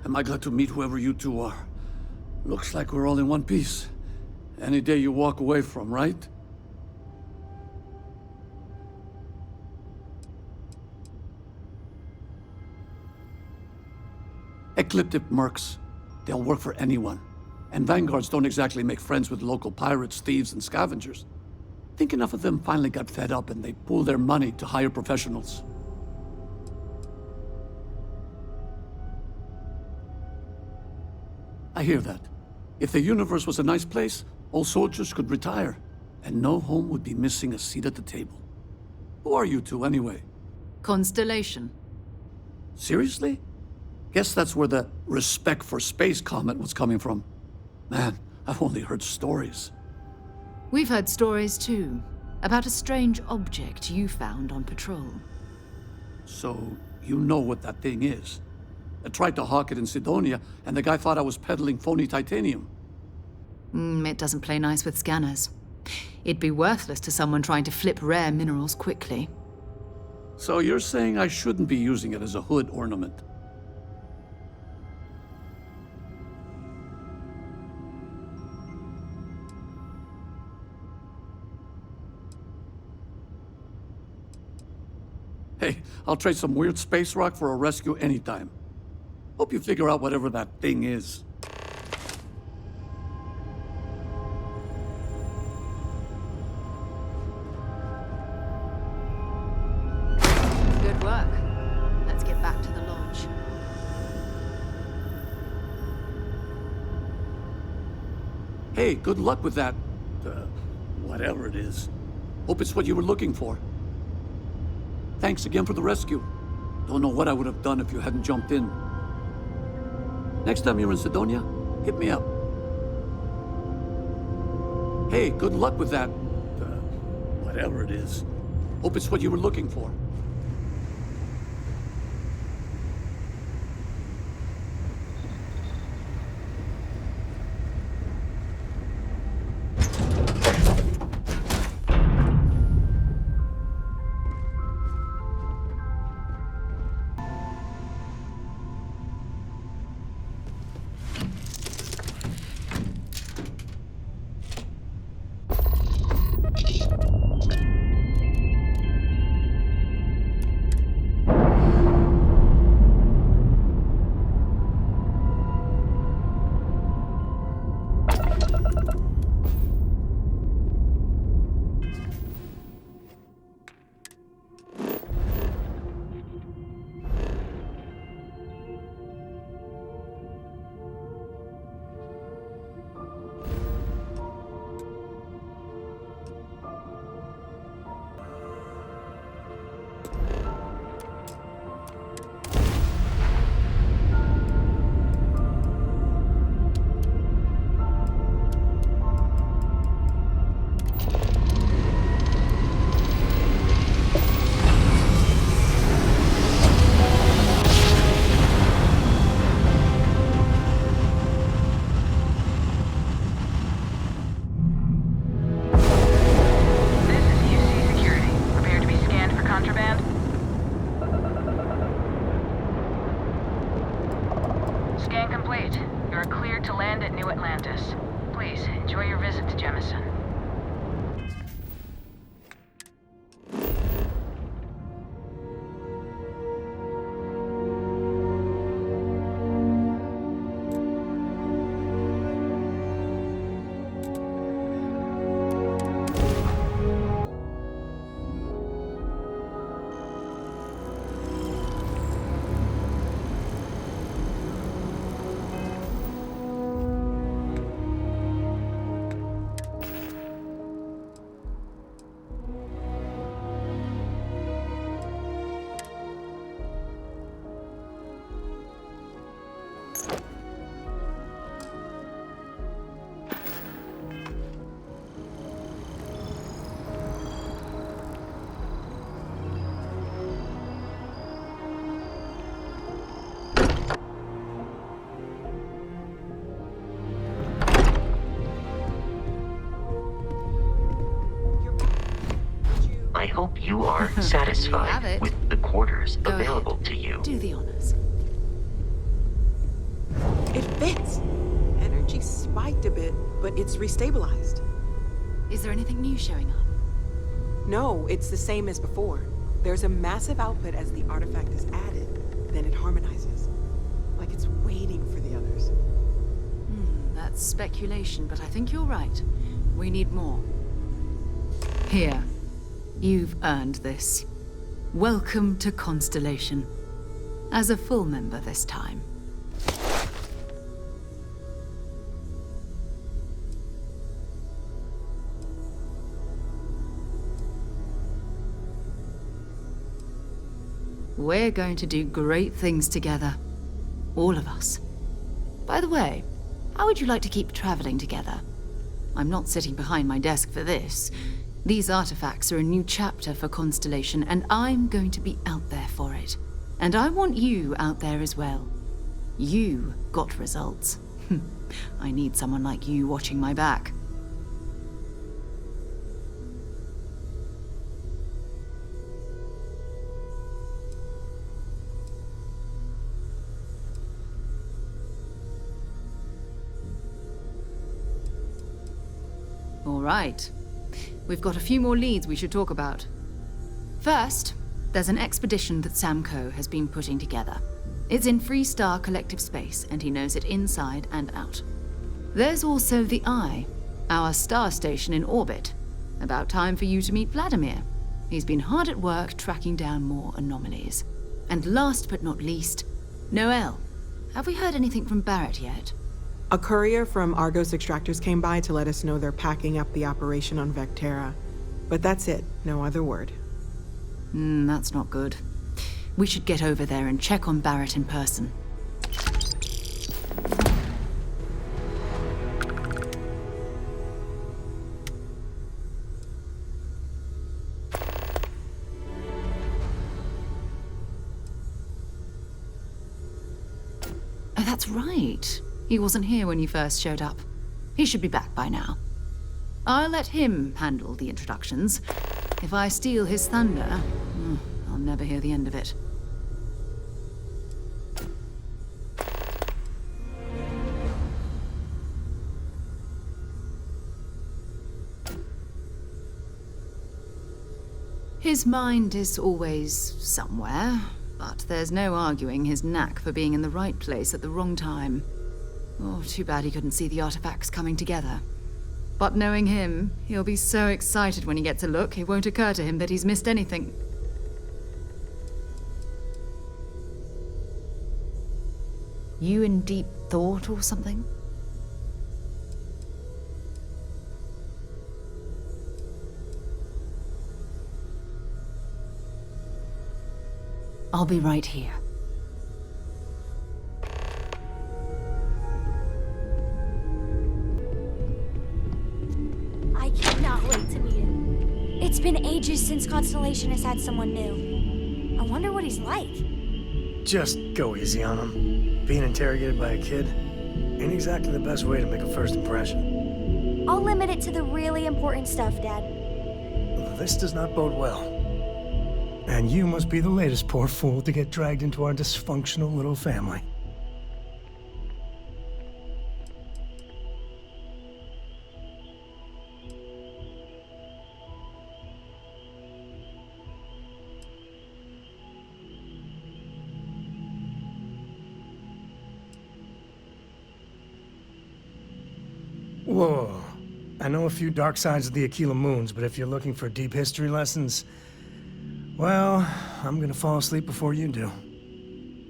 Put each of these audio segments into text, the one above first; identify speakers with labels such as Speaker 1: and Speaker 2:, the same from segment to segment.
Speaker 1: am I glad to meet whoever you two are. Looks like we're all in one piece. Any day you walk away from, right? Ecliptic mercs. They'll work for anyone. And vanguards don't exactly make friends with local pirates, thieves, and scavengers. Think enough of them finally got fed up and they pooled their money to hire professionals. I hear that. If the universe was a nice place, all soldiers could retire, and no home would be missing a seat at the table. Who are you two, anyway?
Speaker 2: Constellation.
Speaker 1: Seriously? Guess that's where the respect for space comment was coming from. Man, I've only heard stories.
Speaker 2: We've heard stories too, about a strange object you found on patrol.
Speaker 1: So, you know what that thing is? I tried to hawk it in Sidonia, and the guy thought I was peddling phony titanium.
Speaker 2: It doesn't play nice with scanners. It'd be worthless to someone trying to flip rare minerals quickly.
Speaker 1: So you're saying I shouldn't be using it as a hood ornament? Hey, I'll trade some weird space rock for a rescue anytime. Hope you figure out whatever that thing is.
Speaker 2: Good work. Let's get back to the lodge.
Speaker 1: Hey, good luck with that, whatever it is. Hope it's what you were looking for. Thanks again for the rescue. Don't know what I would have done if you hadn't jumped in. Next time you're in Sidonia, hit me up. Hey, good luck with that, whatever it is. Hope it's what you were looking for.
Speaker 3: I hope you are satisfied with the quarters available to you.
Speaker 2: Do the honors.
Speaker 4: It fits. Energy spiked a bit, but it's restabilized.
Speaker 2: Is there anything new showing up?
Speaker 4: No, it's the same as before. There's a massive output as the artifact is added, then it harmonizes. Like it's waiting for the others.
Speaker 2: That's speculation, but I think you're right. We need more. Here. You've earned this. Welcome to Constellation. As a full member this time. We're going to do great things together. All of us. By the way, how would you like to keep traveling together? I'm not sitting behind my desk for this. These artifacts are a new chapter for Constellation, and I'm going to be out there for it. And I want you out there as well. You got results. I need someone like you watching my back. All right. We've got a few more leads we should talk about. First, there's an expedition that Samco has been putting together. It's in Freestar Collective Space, and he knows it inside and out. There's also the Eye, our star station in orbit. About time for you to meet Vladimir. He's been hard at work tracking down more anomalies. And last but not least, Noel. Have we heard anything from Barrett yet?
Speaker 4: A courier from Argos Extractors came by to let us know they're packing up the operation on Vectera. But that's it, no other word.
Speaker 2: That's not good. We should get over there and check on Barrett in person. Oh, that's right. He wasn't here when you first showed up. He should be back by now. I'll let him handle the introductions. If I steal his thunder, I'll never hear the end of it. His mind is always somewhere, but there's no arguing his knack for being in the right place at the wrong time. Oh, too bad he couldn't see the artifacts coming together. But knowing him, he'll be so excited when he gets a look, it won't occur to him that he's missed anything. You in deep thought or something? I'll be right here.
Speaker 5: I cannot wait to meet him. It's been ages since Constellation has had someone new. I wonder what he's like.
Speaker 6: Just go easy on him. Being interrogated by a kid ain't exactly the best way to make a first impression.
Speaker 5: I'll limit it to the really important stuff, Dad.
Speaker 6: This does not bode well. And you must be the latest poor fool to get dragged into our dysfunctional little family. Whoa. I know a few dark sides of the Aquila Moons, but if you're looking for deep history lessons, well, I'm gonna fall asleep before you do.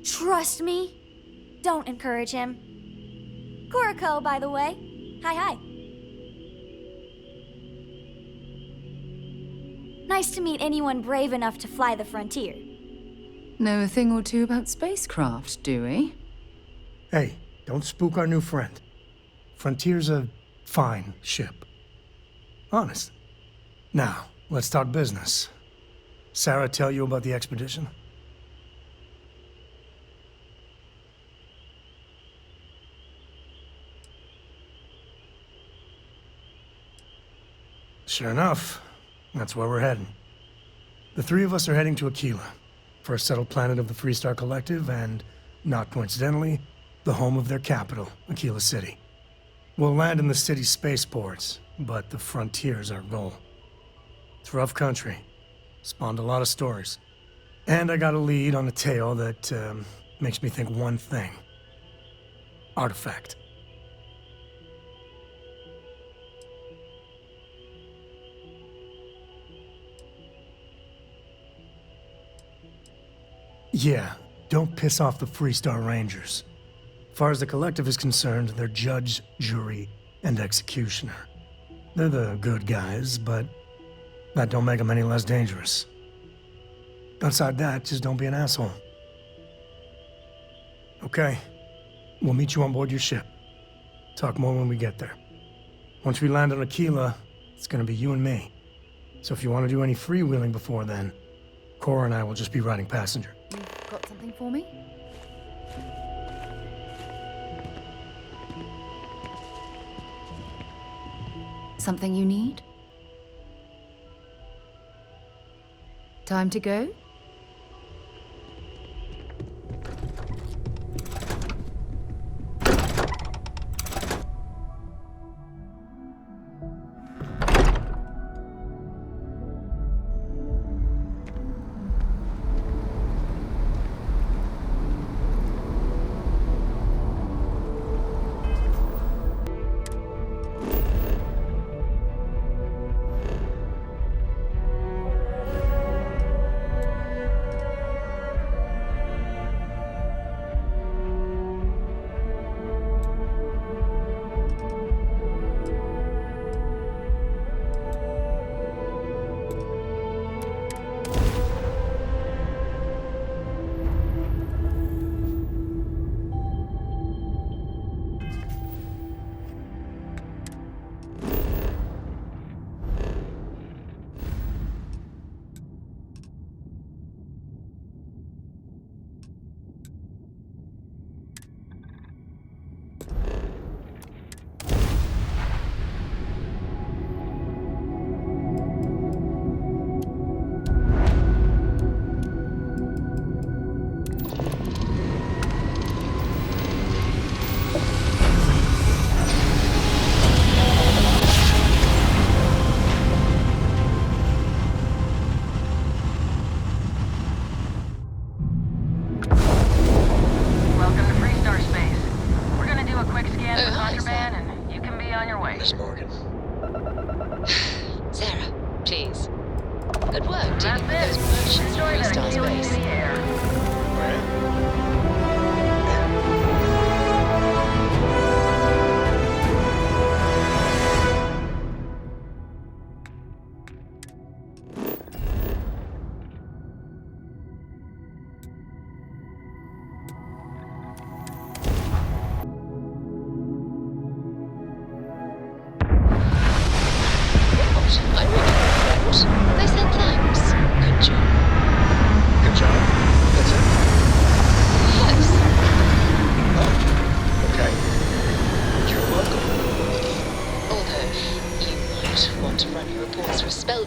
Speaker 5: Trust me. Don't encourage him. Kuriko, by the way. Hi. Nice to meet anyone brave enough to fly the frontier.
Speaker 2: Know a thing or two about spacecraft, do we?
Speaker 6: Hey, don't spook our new friend. Frontier's a fine ship. Honest. Now, let's talk business. Sarah tell you about the expedition? Sure enough, that's where we're heading. The three of us are heading to Aquila, first settled planet of the Freestar Collective, and, not coincidentally, the home of their capital, Aquila City. We'll land in the city's spaceports, but the frontier's our goal. It's rough country. Spawned a lot of stories. And I got a lead on a tale that makes me think one thing. Artifact. Yeah, don't piss off the Freestar Rangers. As far as the collective is concerned, they're judge, jury, and executioner. They're the good guys, but that don't make them any less dangerous. Outside that, just don't be an asshole. Okay, we'll meet you on board your ship. Talk more when we get there. Once we land on Aquila, it's gonna be you and me. So if you want to do any freewheeling before then, Cora and I will just be riding passenger.
Speaker 2: You've got something for me? Something you need? Time to go?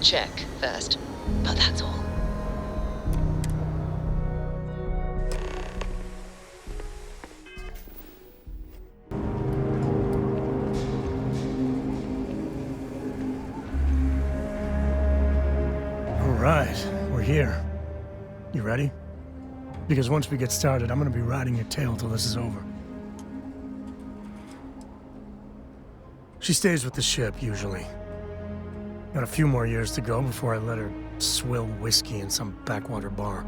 Speaker 7: Check first, but that's all.
Speaker 6: All right, we're here. You ready? Because once we get started, I'm gonna be riding your tail till this is over. She stays with the ship, usually. Got a few more years to go before I let her swill whiskey in some backwater bar.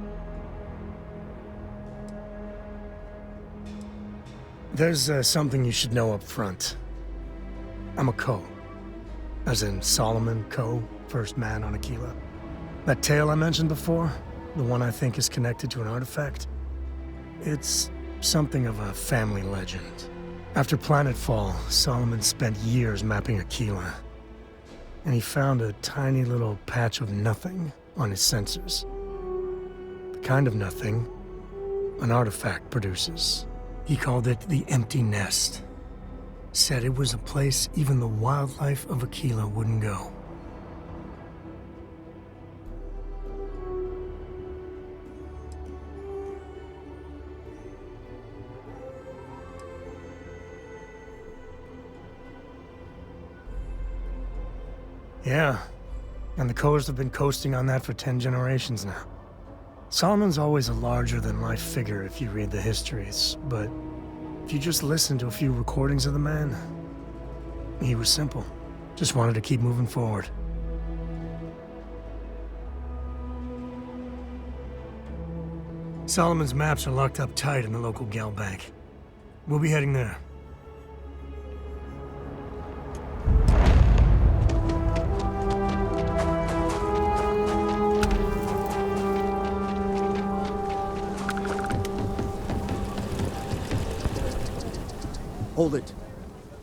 Speaker 6: There's something you should know up front. I'm a Co. As in Solomon Co., first man on Aquila. That tale I mentioned before, the one I think is connected to an artifact, it's something of a family legend. After planetfall, Solomon spent years mapping Aquila. And he found a tiny little patch of nothing on his sensors. The kind of nothing an artifact produces. He called it the Empty Nest. Said it was a place even the wildlife of Aquila wouldn't go. Yeah, and the Coast have been coasting on that for 10 generations now. Solomon's always a larger-than-life figure if you read the histories, but if you just listen to a few recordings of the man, he was simple. Just wanted to keep moving forward. Solomon's maps are locked up tight in the local gal bank. We'll be heading there.
Speaker 8: Hold it.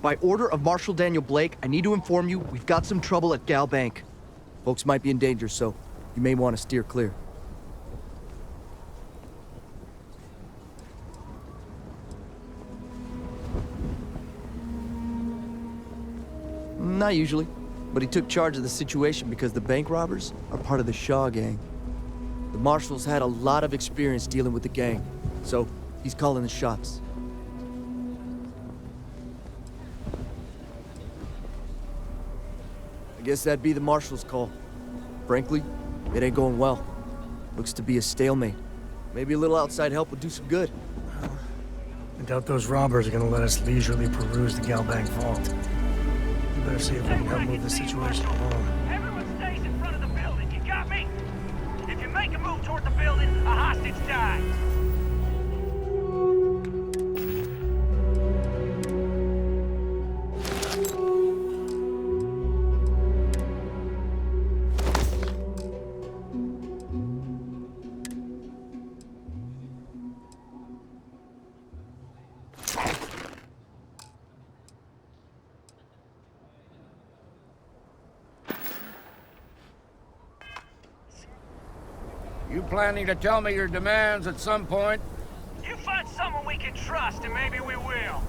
Speaker 8: By order of Marshal Daniel Blake, I need to inform you we've got some trouble at Gal Bank. Folks might be in danger, so you may want to steer clear. Not usually, but he took charge of the situation because the bank robbers are part of the Shaw gang. The Marshal's had a lot of experience dealing with the gang, so he's calling the shots. I guess that'd be the Marshal's call. Frankly, it ain't going well. Looks to be a stalemate. Maybe a little outside help would do some good.
Speaker 6: I doubt those robbers are gonna let us leisurely peruse the gal bank vault. We better see if we can help move the situation along.
Speaker 9: Everyone stays in front of the building, you got me? If you make a move toward the building, a hostage dies.
Speaker 10: You planning to tell me your demands at some point?
Speaker 9: You find someone we can trust, and maybe we will.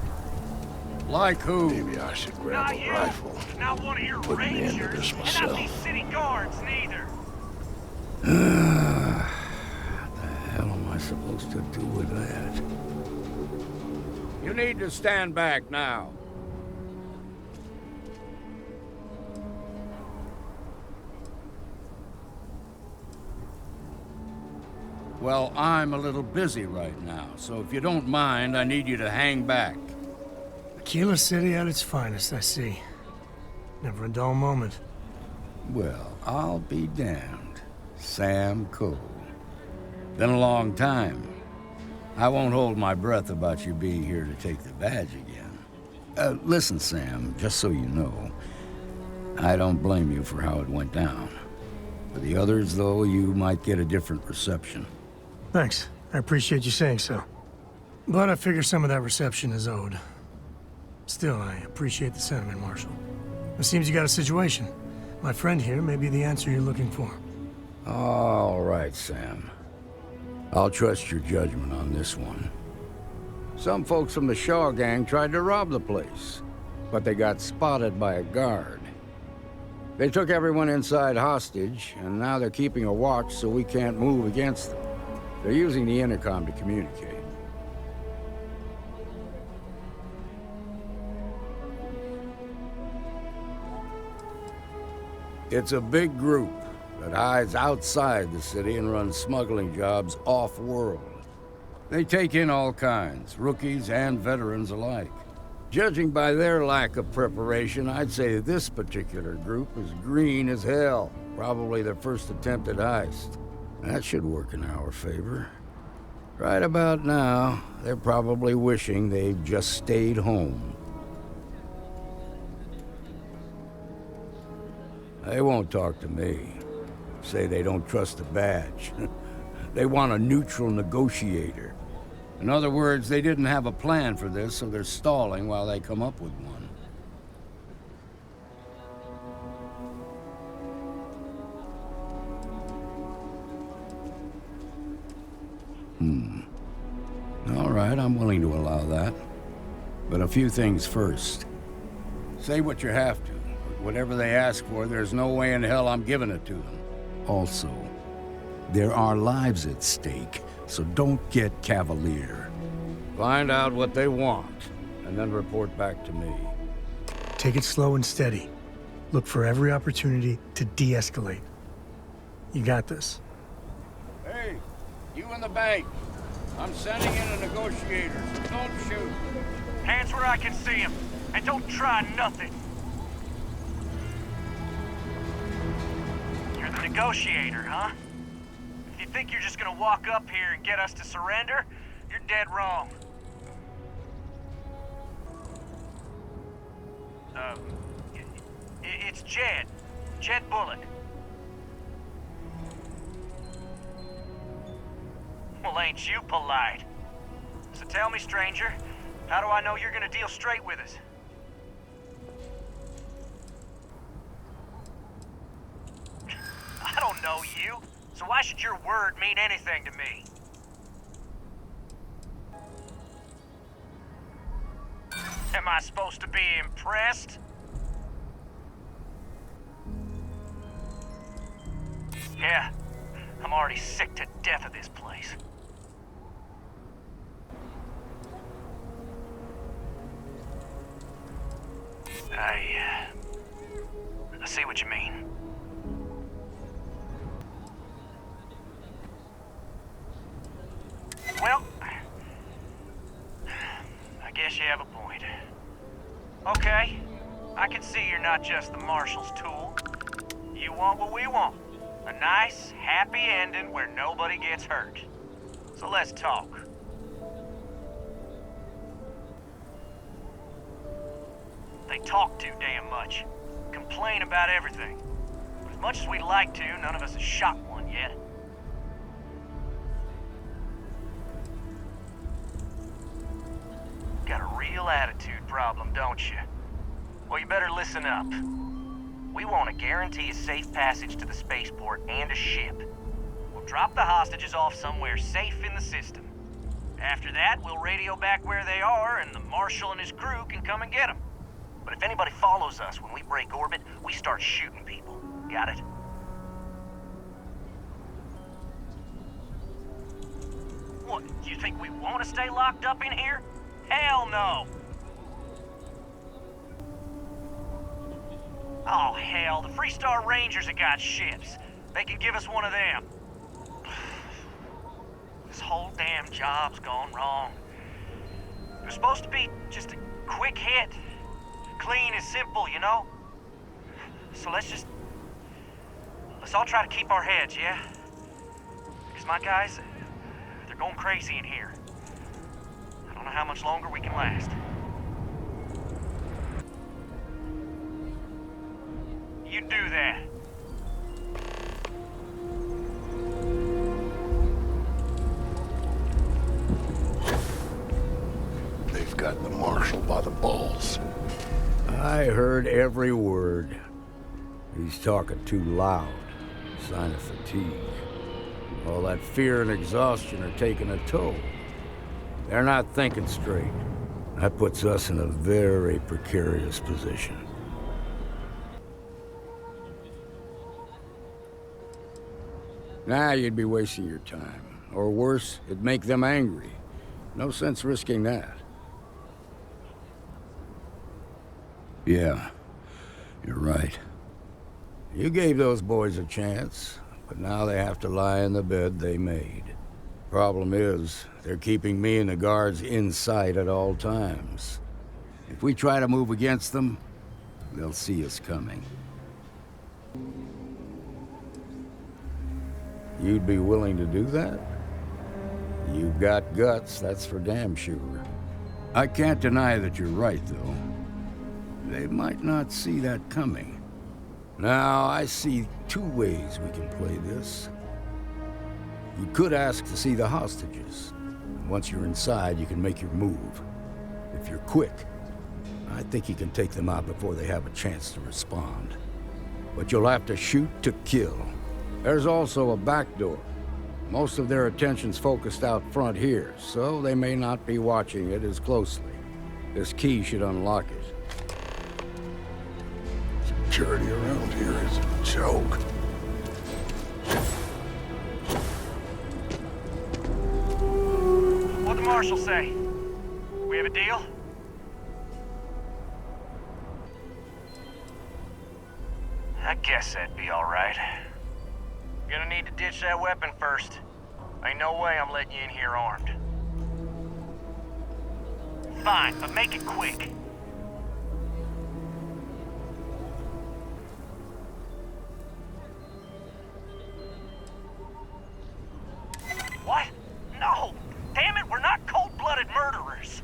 Speaker 10: Like who?
Speaker 11: Maybe I should grab
Speaker 9: Not
Speaker 11: a
Speaker 9: you,
Speaker 11: rifle.
Speaker 9: not one of your
Speaker 11: Put an end to
Speaker 9: rangers,
Speaker 11: this
Speaker 9: and not
Speaker 11: myself.
Speaker 9: these city guards, neither.
Speaker 10: What the hell am I supposed to do with that? You need to stand back now. Well, I'm a little busy right now, so if you don't mind, I need you to hang back.
Speaker 6: Aquila City at its finest, I see. Never a dull moment.
Speaker 10: Well, I'll be damned. Sam Cole. Been a long time. I won't hold my breath about you being here to take the badge again. Listen, Sam, just so you know, I don't blame you for how it went down. For the others, though, you might get a different reception.
Speaker 6: Thanks. I appreciate you saying so. But I figure some of that reception is owed. Still, I appreciate the sentiment, Marshal. It seems you got a situation. My friend here may be the answer you're looking for.
Speaker 10: All right, Sam. I'll trust your judgment on this one. Some folks from the Shaw gang tried to rob the place, but they got spotted by a guard. They took everyone inside hostage, and now they're keeping a watch so we can't move against them. They're using the intercom to communicate. It's a big group that hides outside the city and runs smuggling jobs off-world. They take in all kinds, rookies and veterans alike. Judging by their lack of preparation, I'd say this particular group is green as hell. Probably their first attempt at heist. That should work in our favor. Right about now, they're probably wishing they'd just stayed home. They won't talk to me. Say they don't trust the badge. They want a neutral negotiator. In other words, they didn't have a plan for this, so they're stalling while they come up with one. All right, I'm willing to allow that. But a few things first. Say what you have to. Whatever they ask for, there's no way in hell I'm giving it to them. Also, there are lives at stake, so don't get cavalier. Find out what they want, and then report back to me.
Speaker 6: Take it slow and steady. Look for every opportunity to de-escalate. You got this.
Speaker 10: Hey, you in the bank. I'm sending in a negotiator, so don't shoot.
Speaker 9: Hands where I can see him, and don't try nothing. You're the negotiator, huh? If you think you're just gonna walk up here and get us to surrender, you're dead wrong. It's Jed. Jed Bullock. Well, ain't you polite? So tell me, stranger, how do I know you're gonna deal straight with us? I don't know you, so why should your word mean anything to me? Am I supposed to be impressed? Yeah, I'm already sick to death of this place. I see what you mean. Well, I guess you have a point. Okay, I can see you're not just the Marshal's tool. You want what we want. A nice, happy ending where nobody gets hurt. So let's talk. They talk too damn much. Complain about everything. But as much as we'd like to, none of us has shot one yet. Got a real attitude problem, don't you? Well, you better listen up. We want to guarantee a safe passage to the spaceport and a ship. We'll drop the hostages off somewhere safe in the system. After that, we'll radio back where they are, and the Marshal and his crew can come and get them. But if anybody follows us when we break orbit, we start shooting people. Got it? What, you think we want to stay locked up in here? Hell no! Oh, hell, the Freestar Rangers have got ships. They can give us one of them. This whole damn job's gone wrong. It was supposed to be just a quick hit. Clean and simple, you know? So let's all try to keep our heads, yeah? Because my guys, they're going crazy in here. I don't know how much longer we can last. You do that.
Speaker 10: They've got the Marshal by the balls. I heard every word. He's talking too loud. Sign of fatigue. All that fear and exhaustion are taking a toll. They're not thinking straight. That puts us in a very precarious position. Nah, you'd be wasting your time. Or worse, it'd make them angry. No sense risking that. Yeah, you're right. You gave those boys a chance, but now they have to lie in the bed they made. Problem is, they're keeping me and the guards in sight at all times. If we try to move against them, they'll see us coming. You'd be willing to do that? You've got guts, that's for damn sure. I can't deny that you're right, though. They might not see that coming. Now, I see two ways we can play this. You could ask to see the hostages. Once you're inside, you can make your move. If you're quick, I think you can take them out before they have a chance to respond. But you'll have to shoot to kill. There's also a back door. Most of their attention's focused out front here, so they may not be watching it as closely. This key should unlock it. Security around here is a joke.
Speaker 9: What'd the Marshal say? We have a deal? I guess that'd be alright. Gonna need to ditch that weapon first. Ain't no way I'm letting you in here armed. Fine, but make it quick. What? No! Damn it, we're not cold-blooded murderers!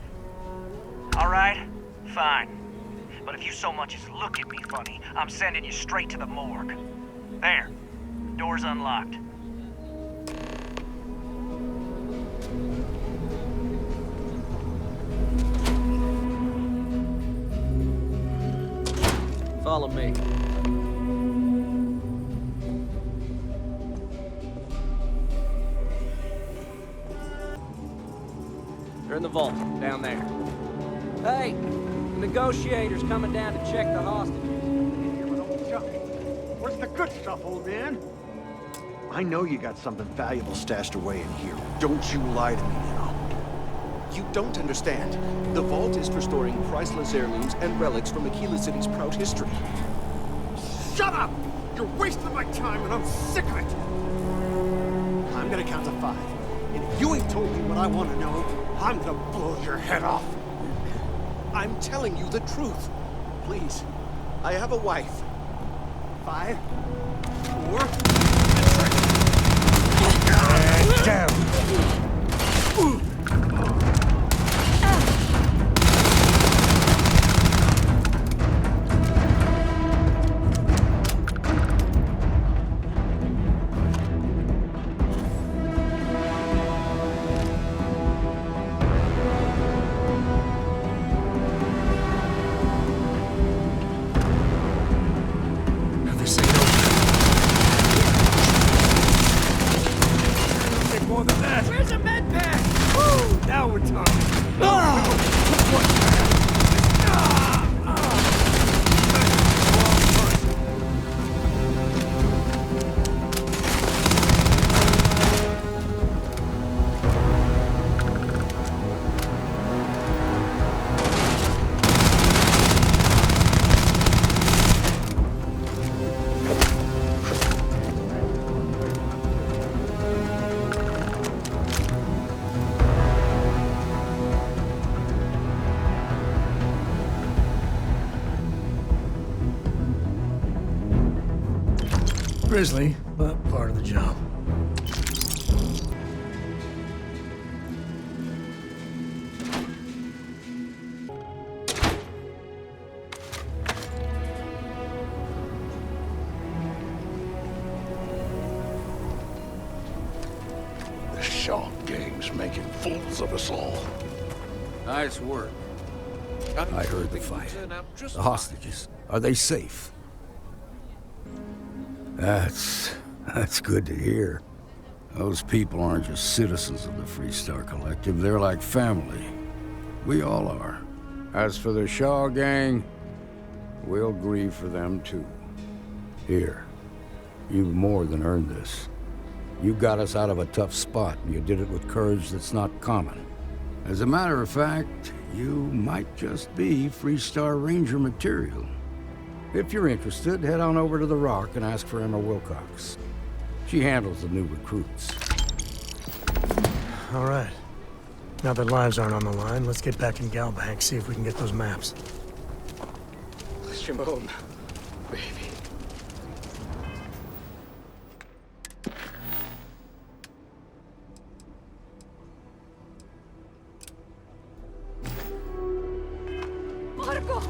Speaker 9: Alright, fine. But if you so much as look at me funny, I'm sending you straight to the morgue. There. Door's unlocked.
Speaker 8: Follow me. They're in the vault, down there. Hey, the negotiator's coming down to check the hostages.
Speaker 11: Where's the good stuff, old man? I know you got something valuable stashed away in here. Don't you lie to me now.
Speaker 12: You don't understand. The vault is for storing priceless heirlooms and relics from Aquila City's proud history.
Speaker 11: Shut up! You're wasting my time and I'm sick of it! I'm gonna count to 5. And if you ain't told me what I want to know, I'm gonna blow your head off.
Speaker 12: I'm telling you the truth. Please. I have a wife.
Speaker 11: 5, 4,
Speaker 6: And down. Grisly, but part of the job.
Speaker 13: The Shaw gang's making fools of us all.
Speaker 10: Nice work. I heard the fight. The hostages, are they safe? That's good to hear. Those people aren't just citizens of the Freestar Collective, they're like family. We all are. As for the Shaw gang, we'll grieve for them too. Here, you've more than earned this. You got us out of a tough spot, and you did it with courage that's not common. As a matter of fact, you might just be Freestar Ranger material. If you're interested, head on over to the Rock and ask for Emma Wilcox. She handles the new recruits.
Speaker 6: All right. Now that lives aren't on the line, let's get back in Galbank, see if we can get those maps.
Speaker 12: Shimon, baby.
Speaker 14: Marco!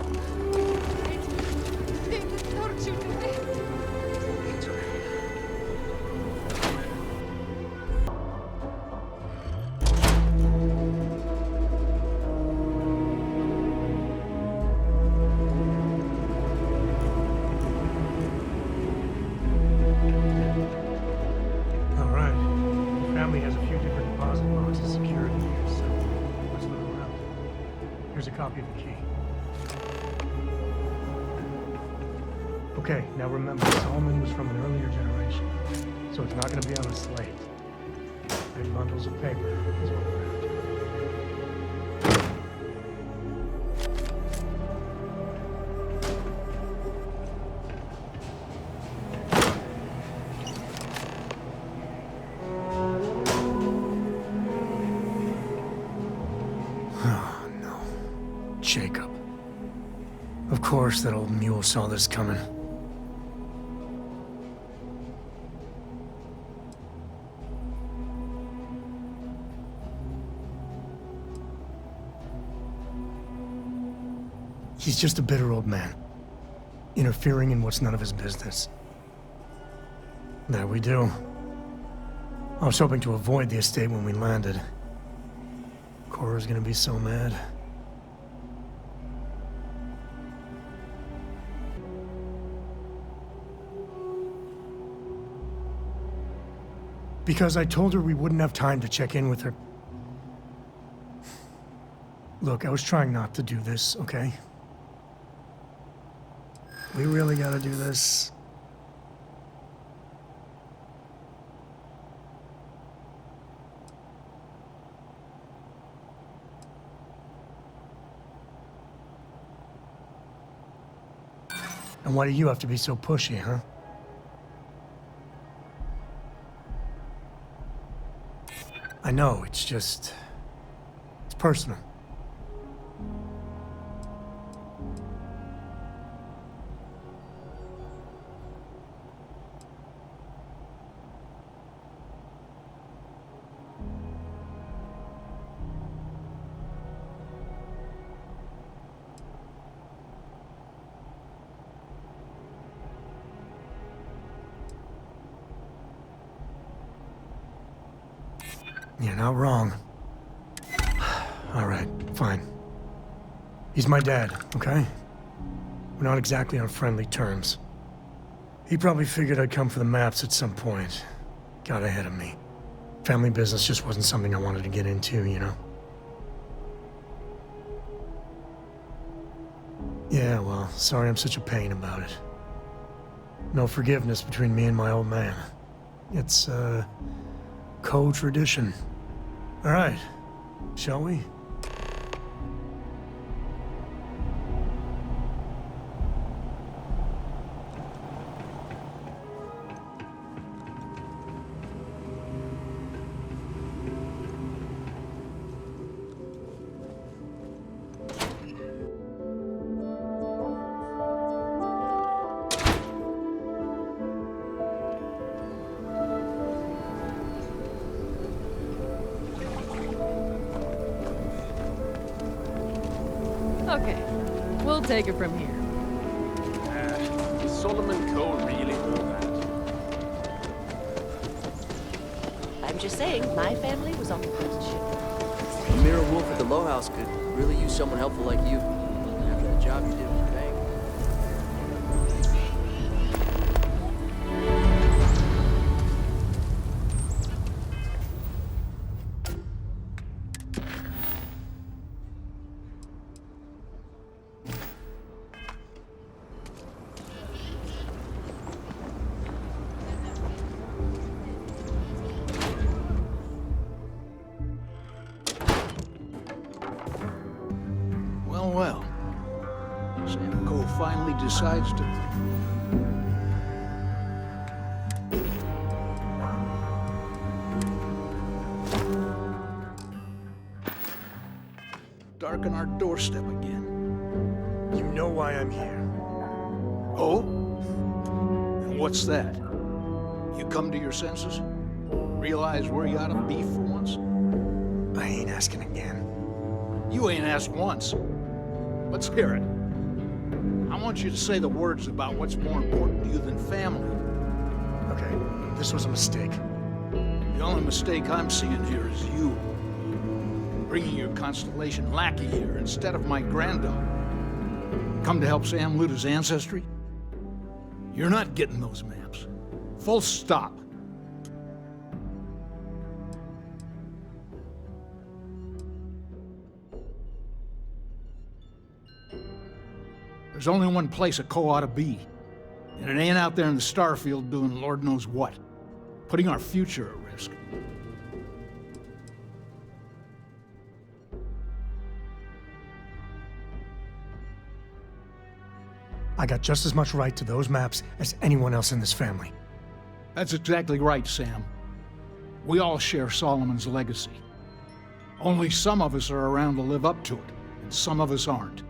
Speaker 6: Copy of the key. Okay, now remember, Solomon was from an earlier generation, so it's not going to be on a slate. Big bundles of paper is what we're after. course that old mule saw this coming. He's just a bitter old man, interfering in what's none of his business. There we do. I was hoping to avoid the estate when we landed. Cora's gonna be so mad. Because I told her we wouldn't have time to check in with her. Look, I was trying not to do this, okay? We really gotta do this. And why do you have to be so pushy, huh? I know, it's just... it's personal. You're not wrong. All right, fine. He's my dad, okay? We're not exactly on friendly terms. He probably figured I'd come for the maps at some point. Got ahead of me. Family business just wasn't something I wanted to get into, you know? Yeah, well, sorry I'm such a pain about it. No forgiveness between me and my old man. It's, co-tradition. All right, shall we?
Speaker 14: Okay, we'll take it from here.
Speaker 11: Solomon Cole really know that.
Speaker 7: I'm just saying, my family was on the first ship.
Speaker 8: The mirror wolf at the Low House could really use someone helpful like you. After that job you did with the bank.
Speaker 13: Well. Sam Cole finally decides to... darken our doorstep again.
Speaker 6: You know why I'm here.
Speaker 13: Oh? And what's that? You come to your senses? Realize where you ought to be for once?
Speaker 6: I ain't asking again.
Speaker 13: You ain't asked once. Let's hear it. I want you to say the words about what's more important to you than family.
Speaker 6: Okay, this was a mistake.
Speaker 13: The only mistake I'm seeing here is you. Bringing your Constellation lackey here instead of my granddaughter. Come to help Sam loot his ancestry? You're not getting those maps. Full stop. There's only one place a co ought to be. And it ain't out there in the Starfield doing Lord knows what. Putting our future at risk.
Speaker 6: I got just as much right to those maps as anyone else in this family.
Speaker 13: That's exactly right, Sam. We all share Solomon's legacy. Only some of us are around to live up to it, and some of us aren't.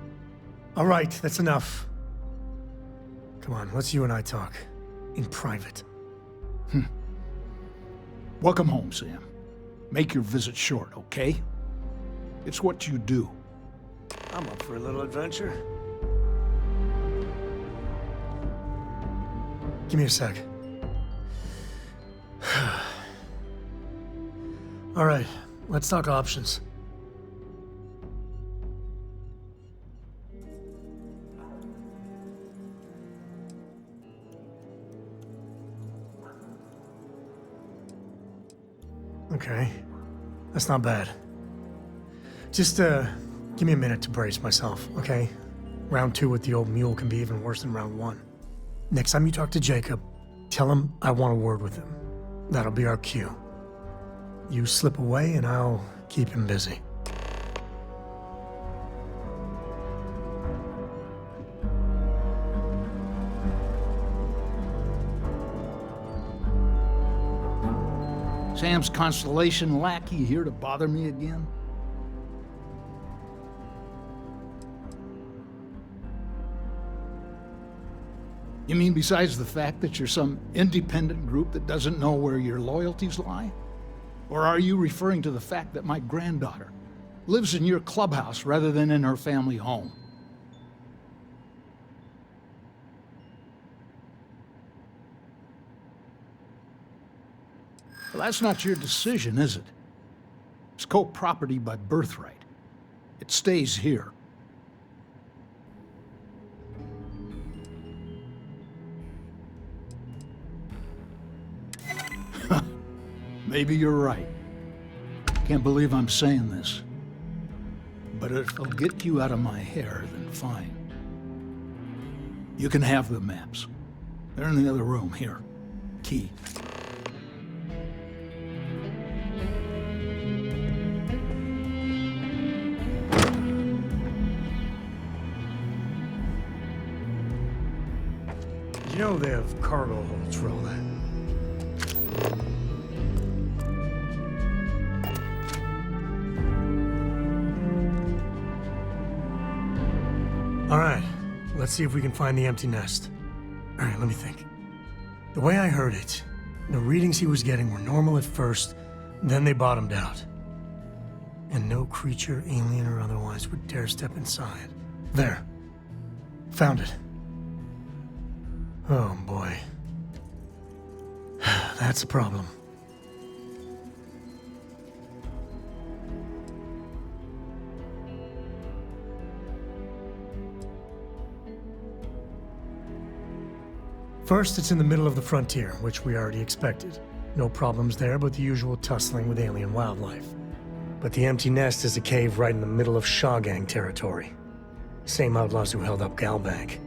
Speaker 6: All right, that's enough. Come on, let's you and I talk. In private.
Speaker 13: Welcome home, Sam. Make your visit short, okay? It's what you do.
Speaker 6: I'm up for a little adventure. Give me a sec. All right, let's talk options. Okay, that's not bad. Just, give me a minute to brace myself, okay? Round 2 with the old mule can be even worse than round 1. Next time you talk to Jacob, tell him I want a word with him. That'll be our cue. You slip away and I'll keep him busy.
Speaker 13: Sam's constellation lackey here to bother me again? You mean besides the fact that you're some independent group that doesn't know where your loyalties lie? Or are you referring to the fact that my granddaughter lives in your clubhouse rather than in her family home? Well, that's not your decision, is it? It's co-property by birthright. It stays here. Maybe you're right. Can't believe I'm saying this. But if it'll get you out of my hair, then fine. You can have the maps. They're in the other room. Here. Key.
Speaker 6: You know they have cargo holds for all that. All right, let's see if we can find the empty nest. All right, let me think. The way I heard it, the readings he was getting were normal at first, then they bottomed out. And no creature, alien or otherwise, would dare step inside. There. Found it. Oh boy. That's a problem. First, it's in the middle of the frontier, which we already expected. No problems there, but the usual tussling with alien wildlife. But the empty nest is a cave right in the middle of Shaw Gang territory. Same outlaws who held up Galbank.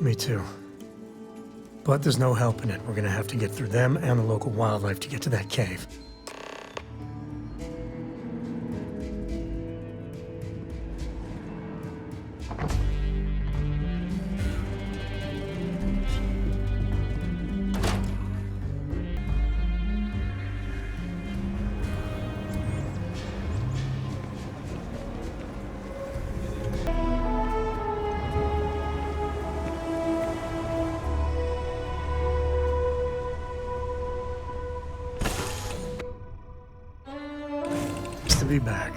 Speaker 6: Me too. But there's no helping it. We're gonna have to get through them and the local wildlife to get to that cave. Be back.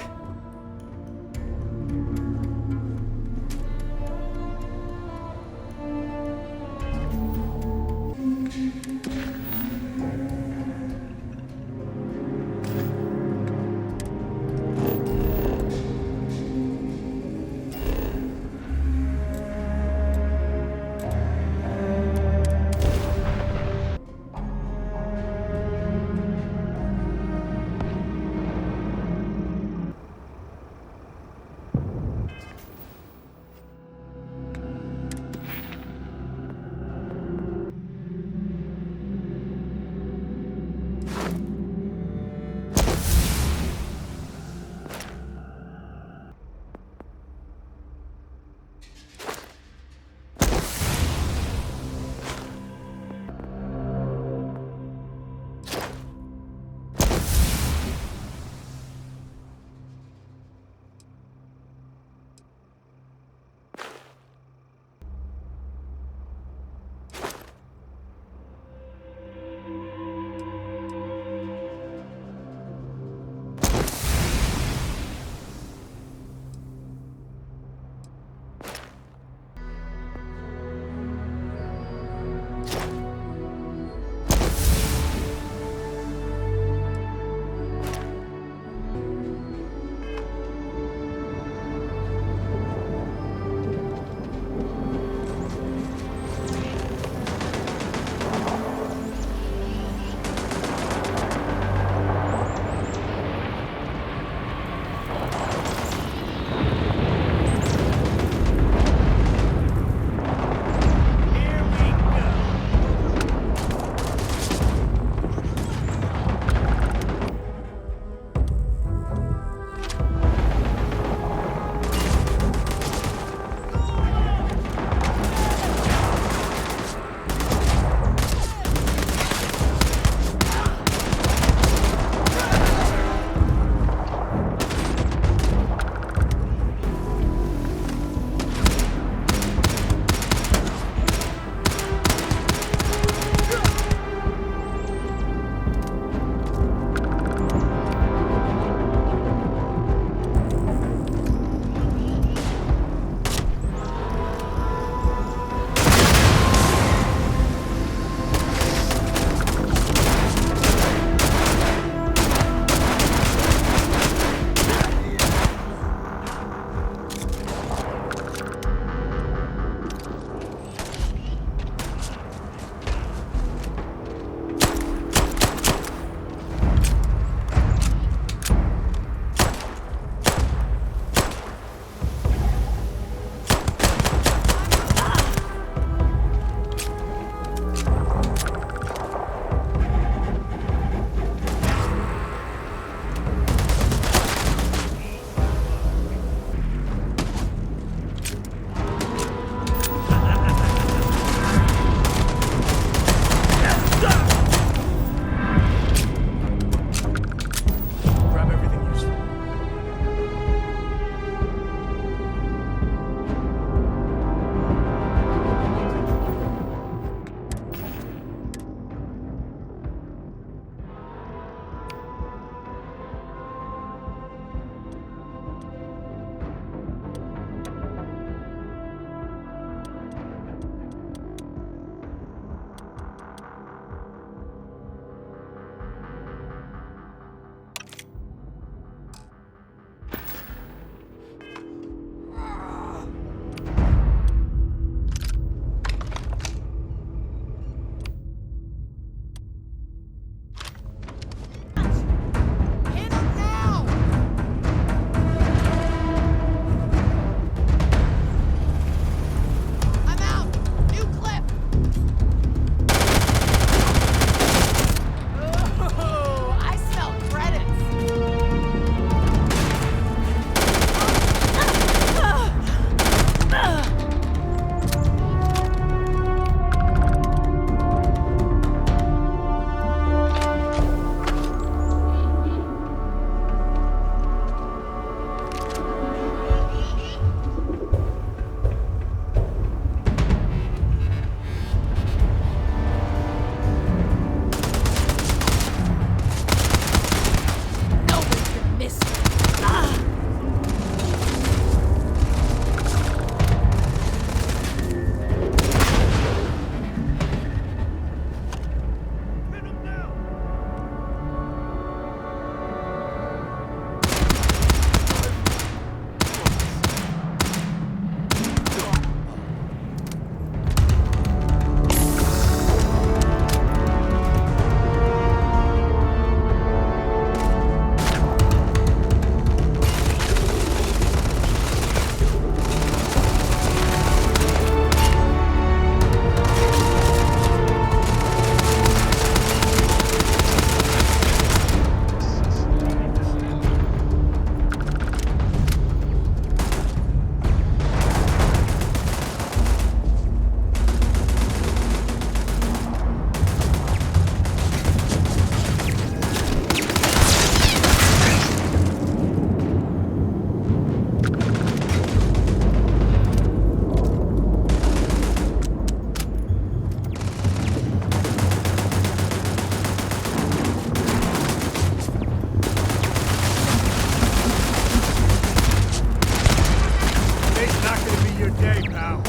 Speaker 6: day, pal.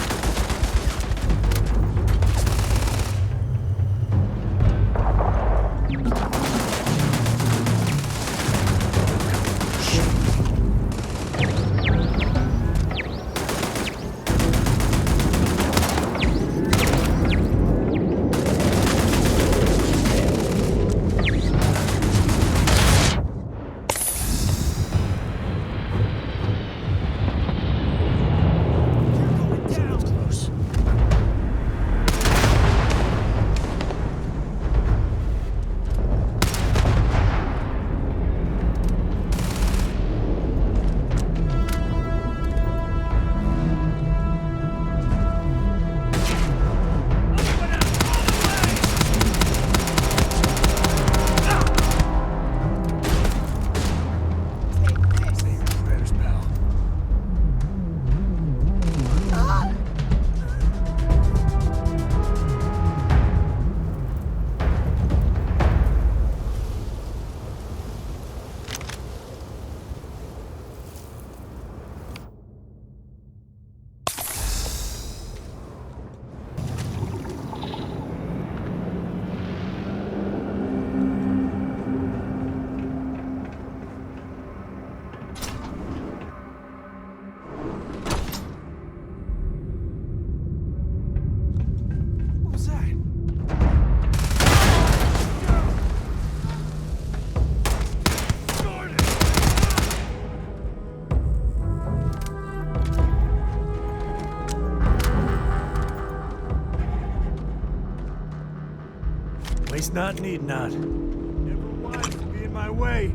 Speaker 6: Waste not, need not. Never wise to be in my way.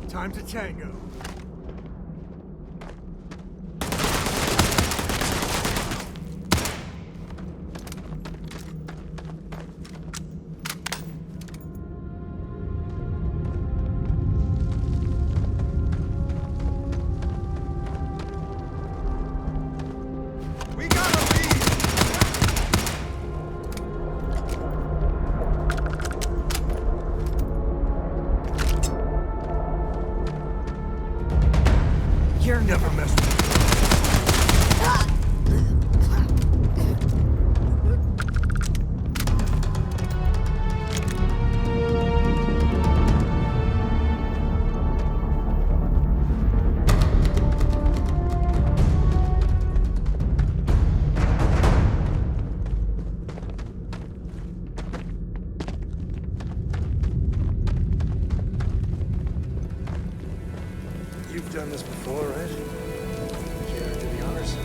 Speaker 6: Time to tango. You've done this before, right? Care to do the honors?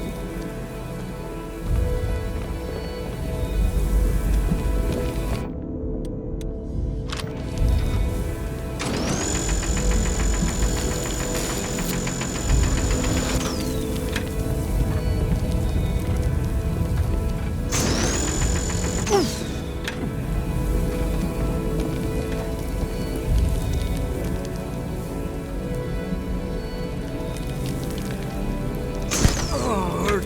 Speaker 6: Oh, hurt.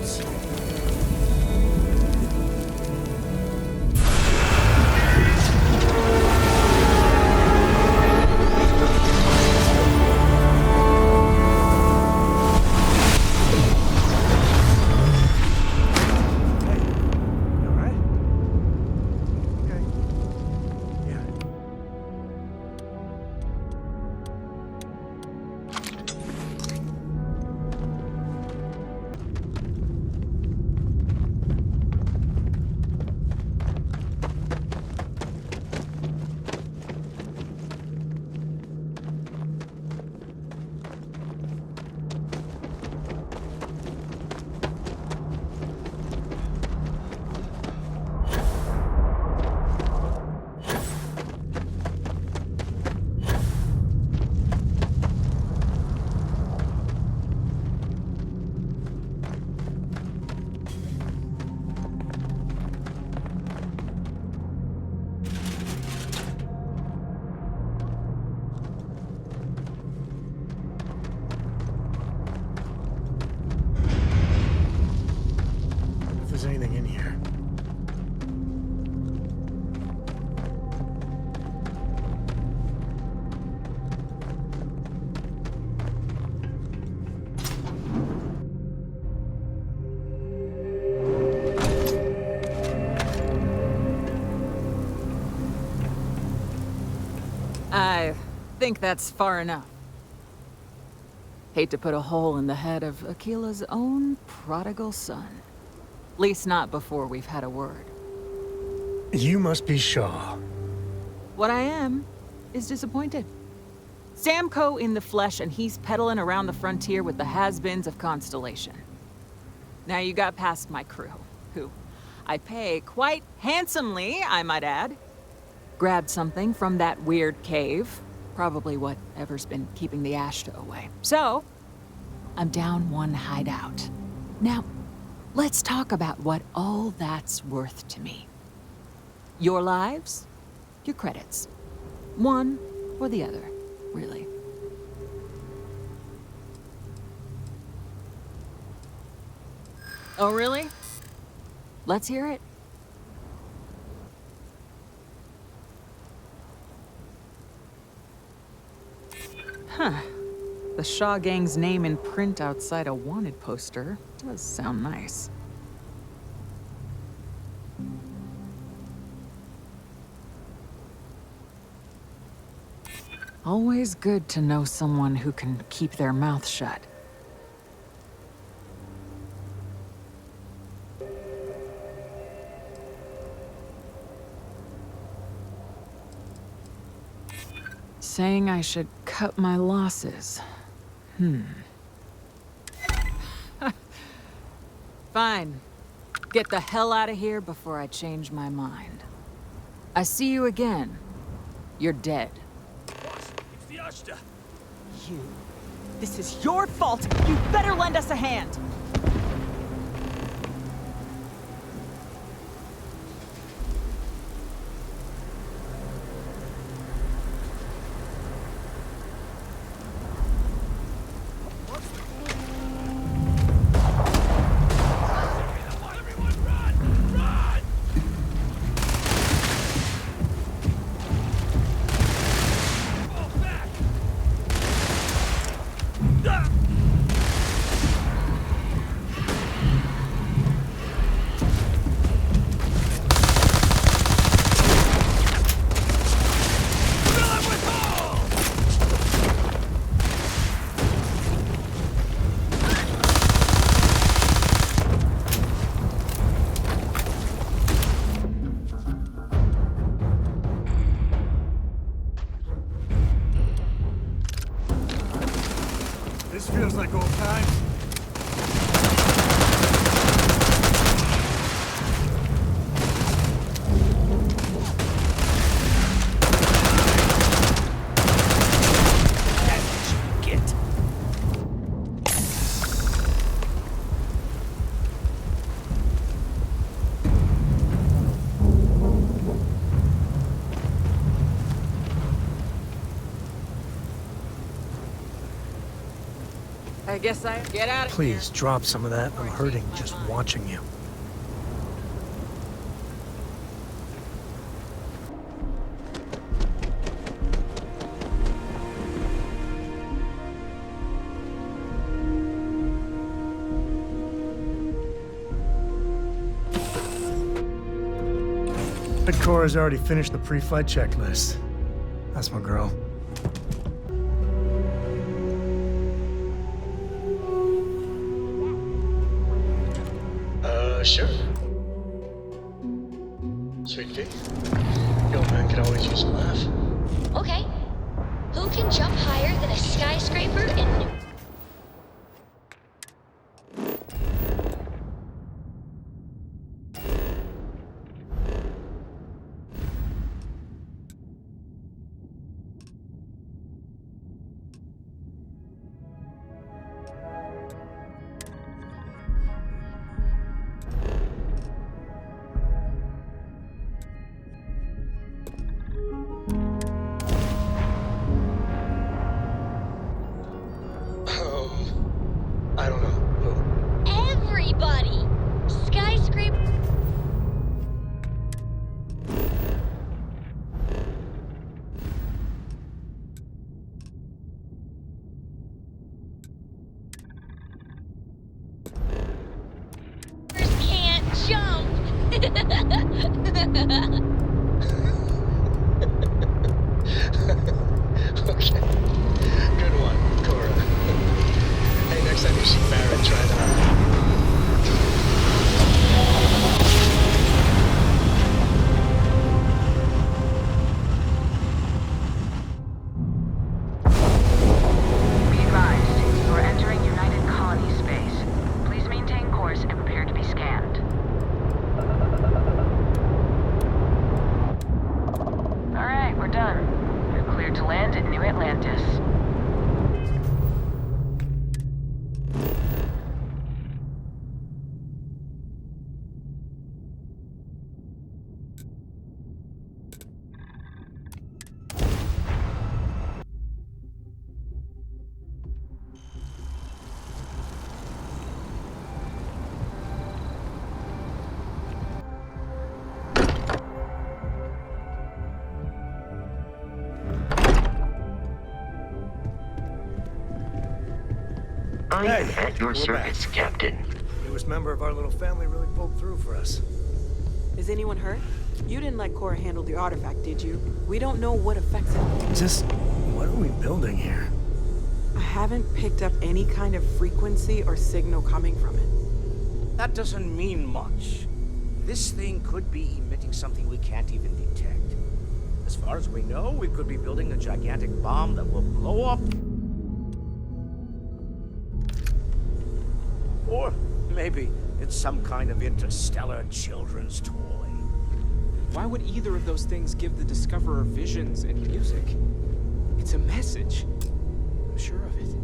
Speaker 14: think that's far enough. Hate to put a hole in the head of Akila's own prodigal son. At least not before we've had a word.
Speaker 6: You must be Shaw.
Speaker 14: What I am is disappointed. Samco in the flesh, and he's peddling around the frontier with the has-beens of Constellation. Now you got past my crew, who I pay quite handsomely, I might add. Grabbed something from that weird cave. Probably whatever's been keeping the Ashta away. So, I'm down one hideout. Now, let's talk about what all that's worth to me. Your lives, your credits. One or the other, really. Oh, really? Let's hear it. Huh. The Shaw Gang's name in print outside a wanted poster does sound nice. Always good to know someone who can keep their mouth shut. Saying I should cut my losses. Fine. Get the hell out of here before I change my mind. I see you again. You're dead.
Speaker 9: Boss, it's the Ashta.
Speaker 14: You. This is your fault. You better lend us a hand.
Speaker 6: Feels like old times.
Speaker 9: That's what you get.
Speaker 14: I guess I get out of here.
Speaker 6: Please, drop some of that. I'm hurting just watching you. Cora's already finished the pre-flight checklist. That's my girl. Sure. Sweet pea. Yo, man could always use a laugh.
Speaker 5: Okay. Who can jump higher than a skyscraper in...
Speaker 6: I don't know. Who?
Speaker 5: Everybody! Skyscraper... can't jump!
Speaker 6: Okay.
Speaker 7: land in New Atlantis.
Speaker 3: I am at your service, Captain.
Speaker 6: Newest member of our little family really pulled through for us.
Speaker 4: Is anyone hurt? You didn't let Cora handle the artifact, did you? We don't know what affects it.
Speaker 6: Just, what are we building here?
Speaker 4: I haven't picked up any kind of frequency or signal coming from it.
Speaker 11: That doesn't mean much. This thing could be emitting something we can't even detect. As far as we know, we could be building a gigantic bomb that will blow up. Or maybe it's some kind of interstellar children's toy.
Speaker 15: Why would either of those things give the Discoverer visions and music? It's a message. I'm sure of it.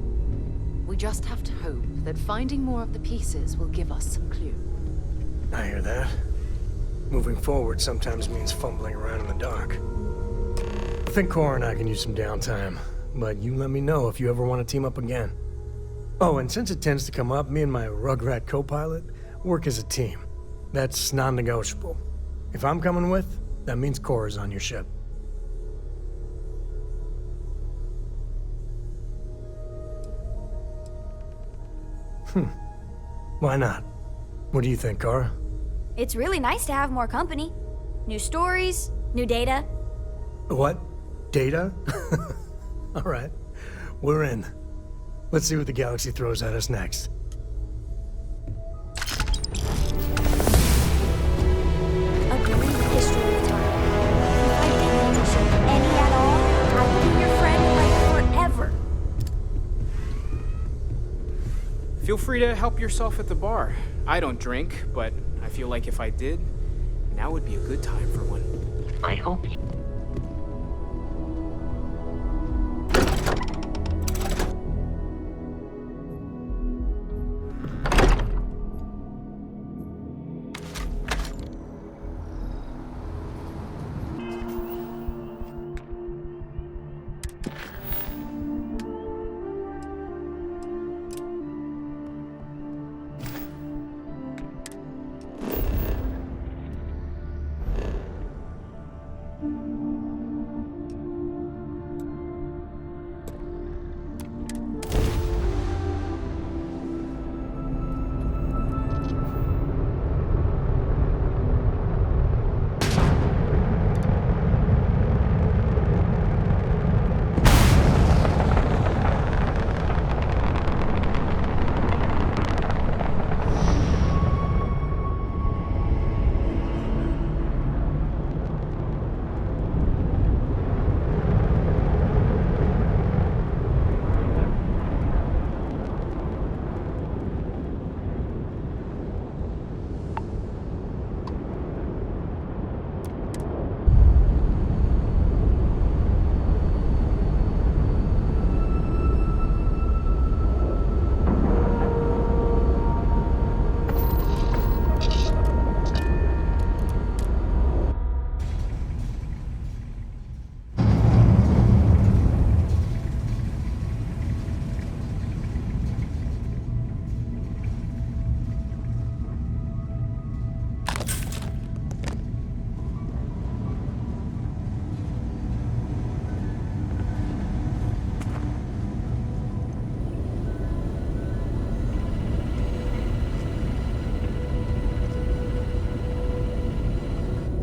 Speaker 2: We just have to hope that finding more of the pieces will give us some clue.
Speaker 6: I hear that. Moving forward sometimes means fumbling around in the dark. I think Cora and I can use some downtime, but you let me know if you ever want to team up again. Oh, and since it tends to come up, me and my Rugrat co-pilot work as a team. That's non-negotiable. If I'm coming with, that means Cora's on your ship. Why not? What do you think, Cora?
Speaker 5: It's really nice to have more company. New stories, new data.
Speaker 6: What? Data? All right. We're in. Let's see what the galaxy throws at us next.
Speaker 5: Agree with history of the time. If I think you should any at all, I will be your friend like forever.
Speaker 15: Feel free to help yourself at the bar. I don't drink, but I feel like if I did, now would be a good time for one.
Speaker 3: I hope you...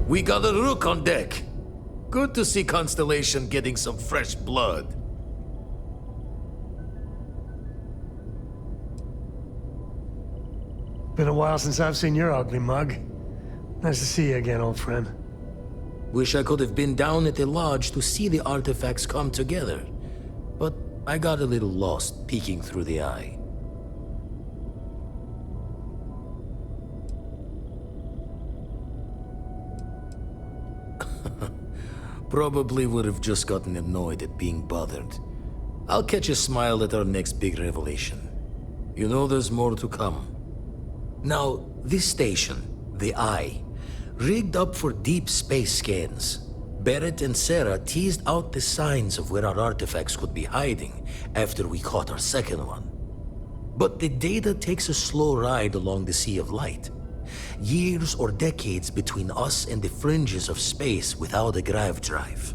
Speaker 16: We got a rook on deck. Good to see Constellation getting some fresh blood.
Speaker 6: Been a while since I've seen your ugly mug. Nice to see you again, old friend.
Speaker 16: Wish I could have been down at the lodge to see the artifacts come together. But I got a little lost peeking through the eye. Probably would have just gotten annoyed at being bothered. I'll catch a smile at our next big revelation. You know there's more to come. Now, this station, the Eye, rigged up for deep space scans. Barrett and Sarah teased out the signs of where our artifacts could be hiding after we caught our second one. But the data takes a slow ride along the Sea of Light. Years or decades between us and the fringes of space without a grav drive.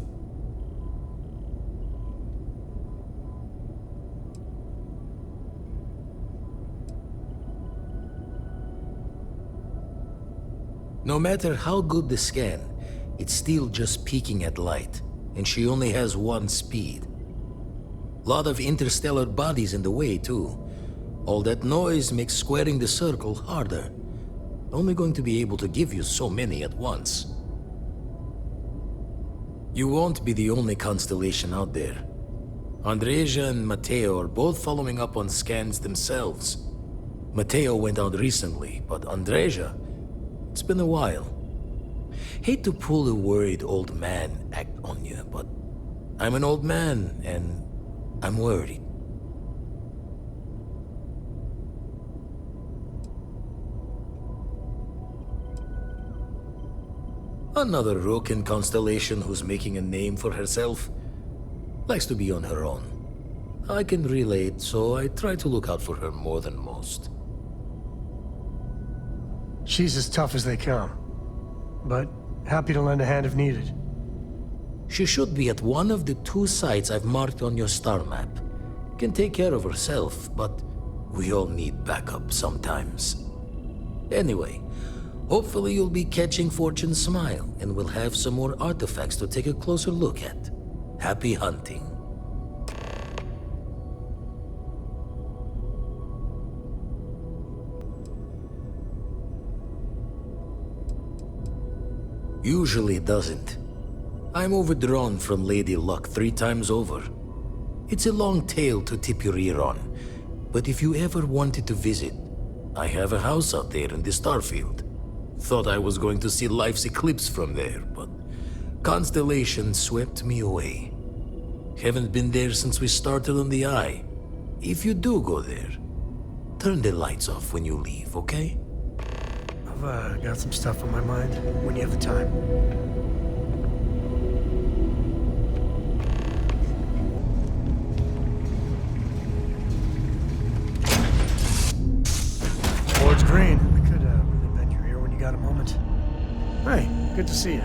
Speaker 16: No matter how good the scan, it's still just peeking at light, and she only has one speed. Lot of interstellar bodies in the way, too. All that noise makes squaring the circle harder. Only going to be able to give you so many at once. You won't be the only constellation out there. Andreja and Matteo are both following up on scans themselves. Matteo went out recently, but Andreja, it's been a while. Hate to pull a worried old man act on you, but I'm an old man and I'm worried. Another Roken constellation who's making a name for herself. Likes to be on her own. I can relate, so I try to look out for her more than most.
Speaker 6: She's as tough as they come, but happy to lend a hand if needed.
Speaker 16: She should be at one of the 2 sites I've marked on your star map. Can take care of herself, but we all need backup sometimes. Anyway, hopefully you'll be catching Fortune's smile, and we'll have some more artifacts to take a closer look at. Happy hunting. Usually it doesn't. I'm overdrawn from Lady Luck 3 times over. It's a long tale to tip your ear on, but if you ever wanted to visit, I have a house out there in the Starfield. Thought I was going to see life's eclipse from there, but constellation swept me away. Haven't been there since we started on the Eye. If you do go there, turn the lights off when you leave, okay?
Speaker 6: I've got some stuff on my mind when you have the time. Board's green. I could really bend your ear when you got a moment. Hey, good to see you.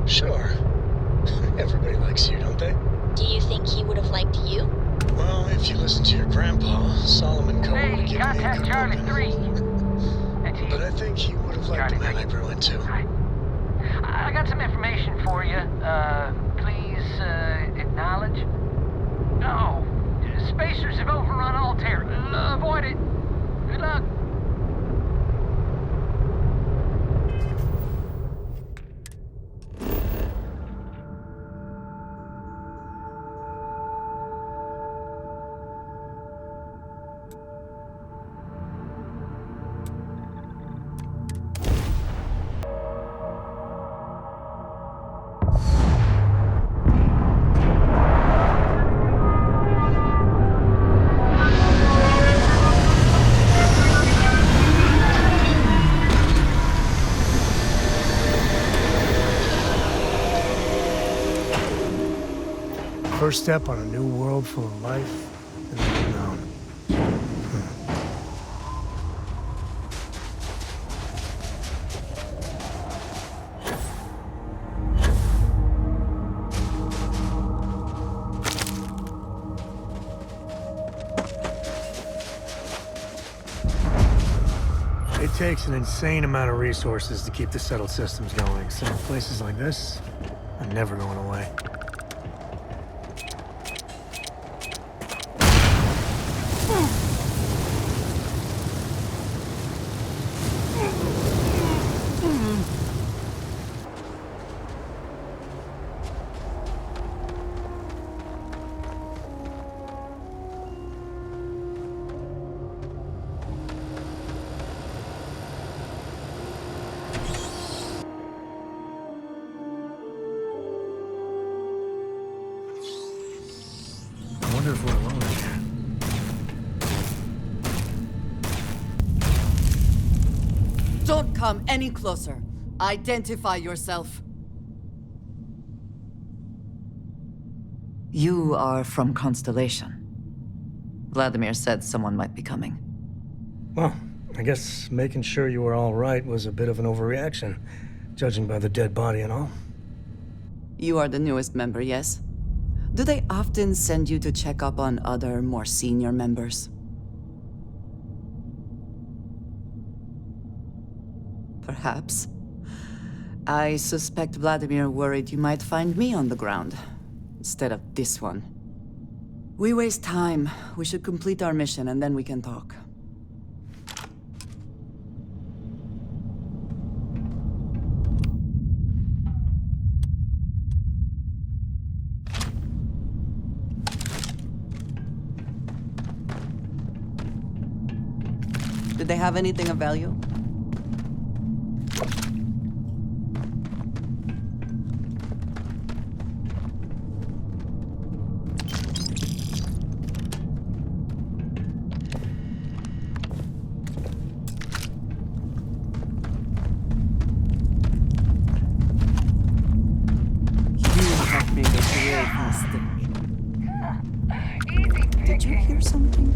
Speaker 17: Sure. Everybody likes you, don't they?
Speaker 5: Do you think he would have liked you?
Speaker 17: Well, if you listen to your grandpa, Solomon Coe would have given me a good
Speaker 9: Charlie 3.
Speaker 17: But I think he would have liked the man I grew into.
Speaker 9: I got some information for you. Please, acknowledge? No. Spacers have overrun Altair. Avoid it. Good luck.
Speaker 6: First step on a new world full of life and the unknown. takes an insane amount of resources to keep the settled systems going, so places like this are never going away. I wonder if we're alone here.
Speaker 18: Don't come any closer. Identify yourself. You are from Constellation. Vladimir said someone might be coming.
Speaker 6: Well, I guess making sure you were all right was a bit of an overreaction, judging by the dead body and all.
Speaker 18: You are the newest member, yes? Do they often send you to check up on other, more senior members? Perhaps. I suspect Vladimir worried you might find me on the ground, instead of this one. We waste time. We should complete our mission and then we can talk. Did they have anything of value? Did you hear something?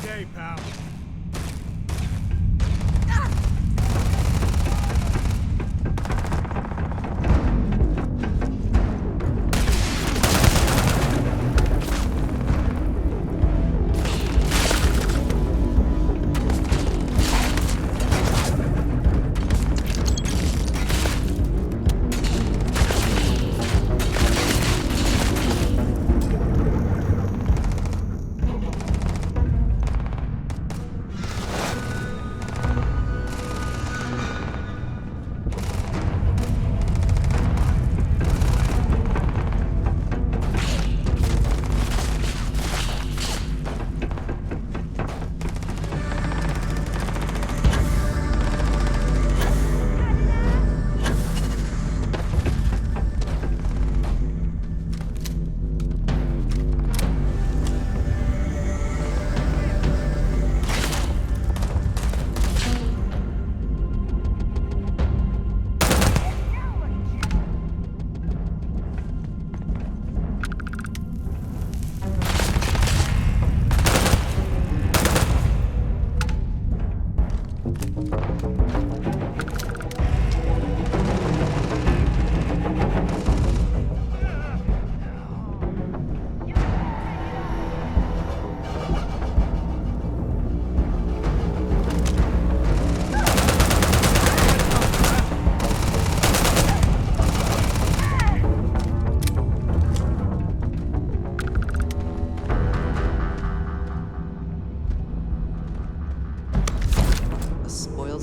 Speaker 6: day, pal.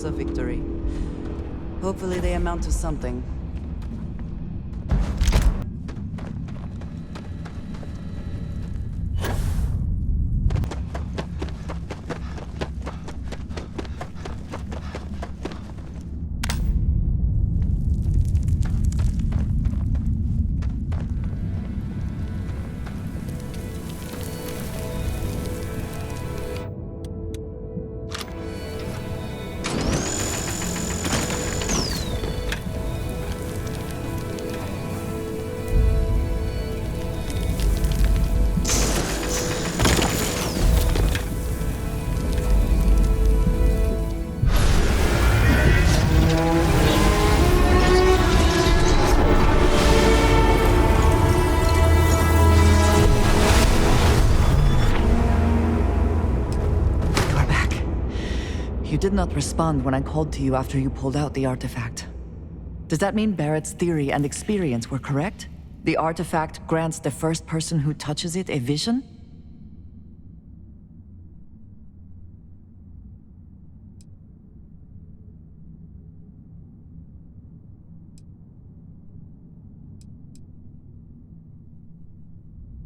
Speaker 18: A victory. Hopefully they amount to something. You did not respond when I called to you after you pulled out the artifact. Does that mean Barrett's theory and experience were correct? The artifact grants the first person who touches it a vision?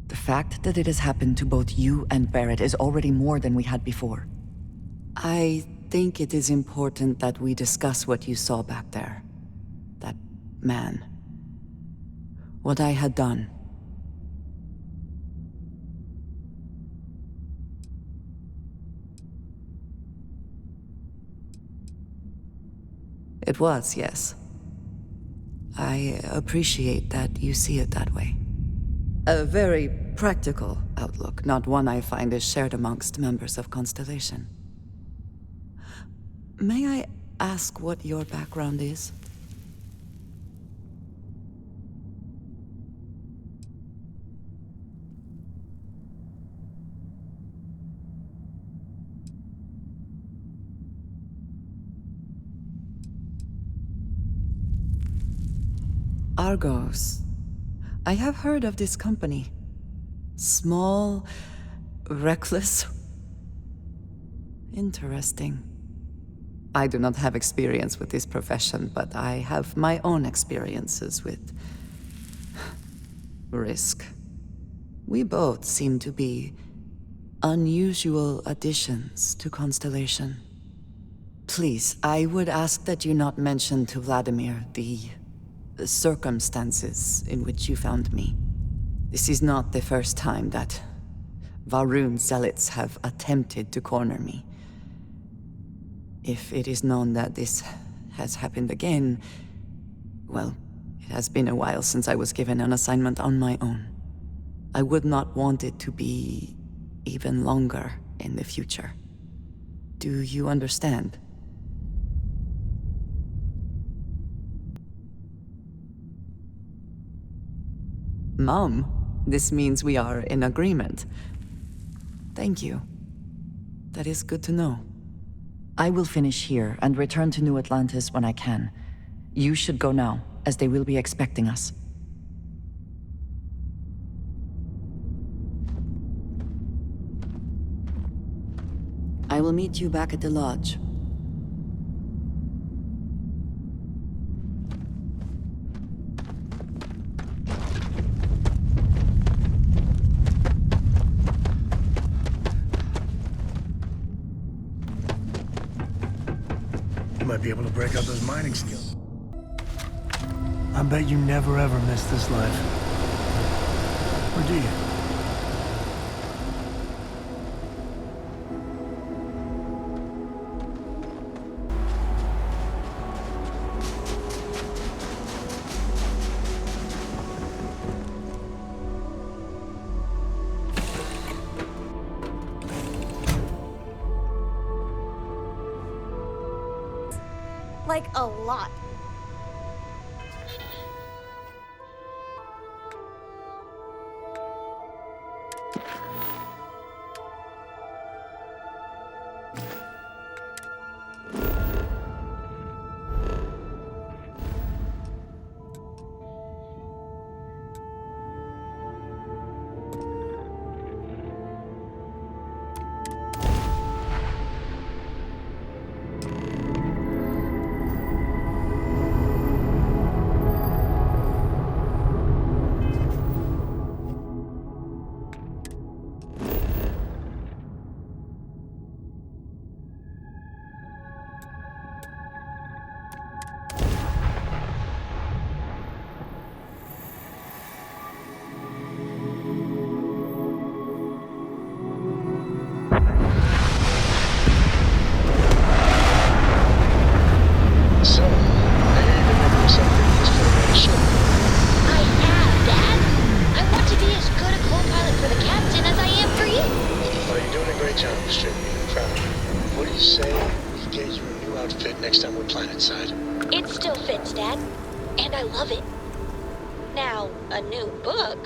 Speaker 18: The fact that it has happened to both you and Barrett is already more than we had before. I think it is important that we discuss what you saw back there. That man. What I had done. It was, yes. I appreciate that you see it that way. A very practical outlook, not one I find is shared amongst members of Constellation. May I ask what your background is? Argos. I have heard of this company. Small, reckless. Interesting. I do not have experience with this profession, but I have my own experiences with risk. We both seem to be unusual additions to Constellation. Please, I would ask that you not mention to Vladimir the circumstances in which you found me. This is not the first time that Varun zealots have attempted to corner me. If it is known that this has happened again, well, it has been a while since I was given an assignment on my own. I would not want it to be even longer. in the future. Do you understand? Mom, this means we are in agreement. Thank you. That is good to know. I will finish here and return to New Atlantis when I can. You should go now, as they will be expecting us. I will meet you back at the lodge.
Speaker 6: You might be able to break out those mining skills. I bet you never ever miss this life. Or do you?
Speaker 5: Like, a lot.
Speaker 17: So, I hear you've been making yourself pretty useful on the ship.
Speaker 5: I have, Dad. I want to be as good a co-pilot for the captain as I am for you.
Speaker 17: Well, you're doing a great job, Strip. I'm proud of you. What do you say we get you a new outfit next time we're planetside?
Speaker 5: It still fits, Dad. And I love it. Now, a new book.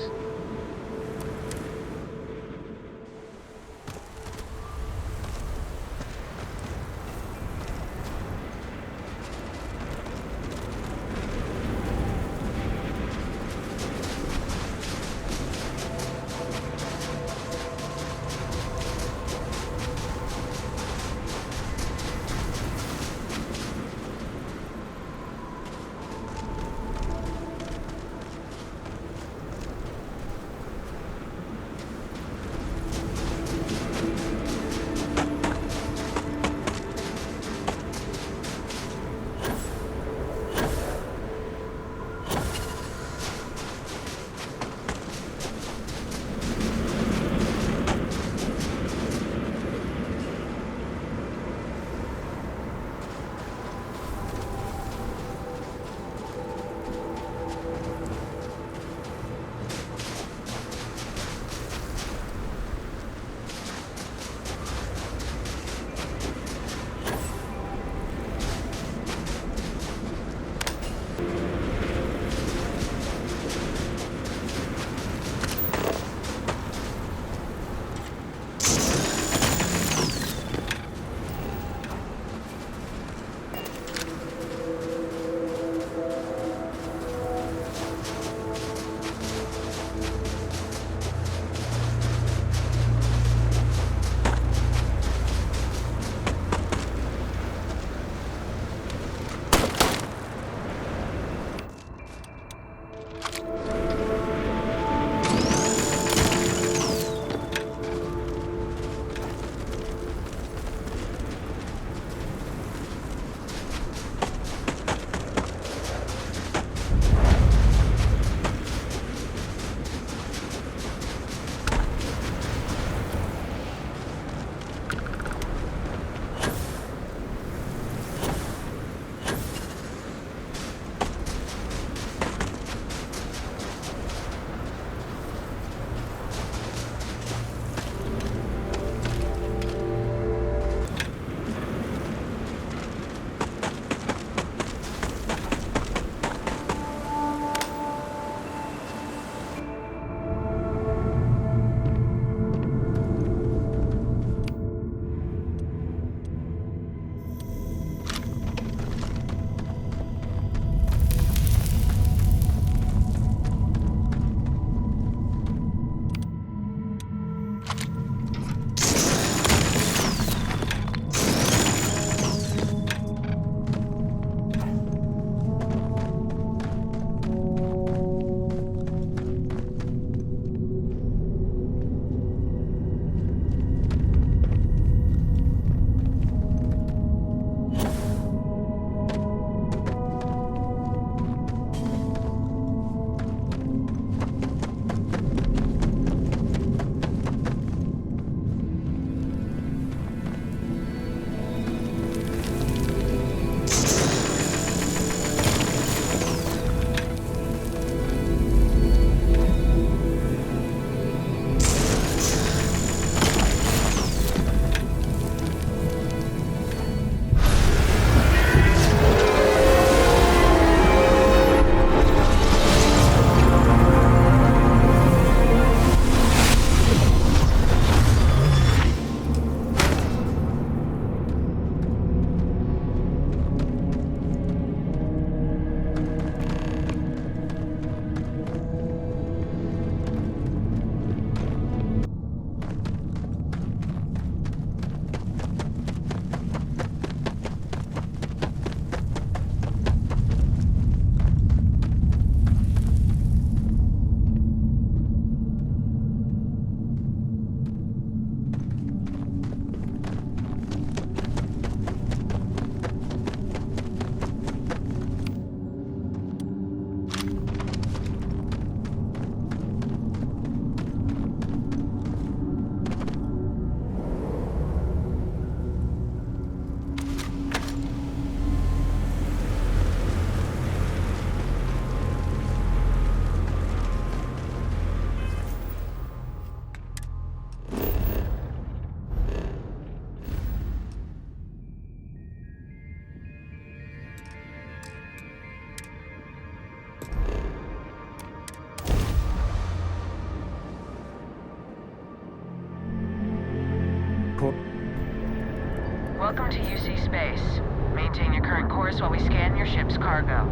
Speaker 19: Welcome to UC Space. Maintain your current course while we scan your ship's cargo.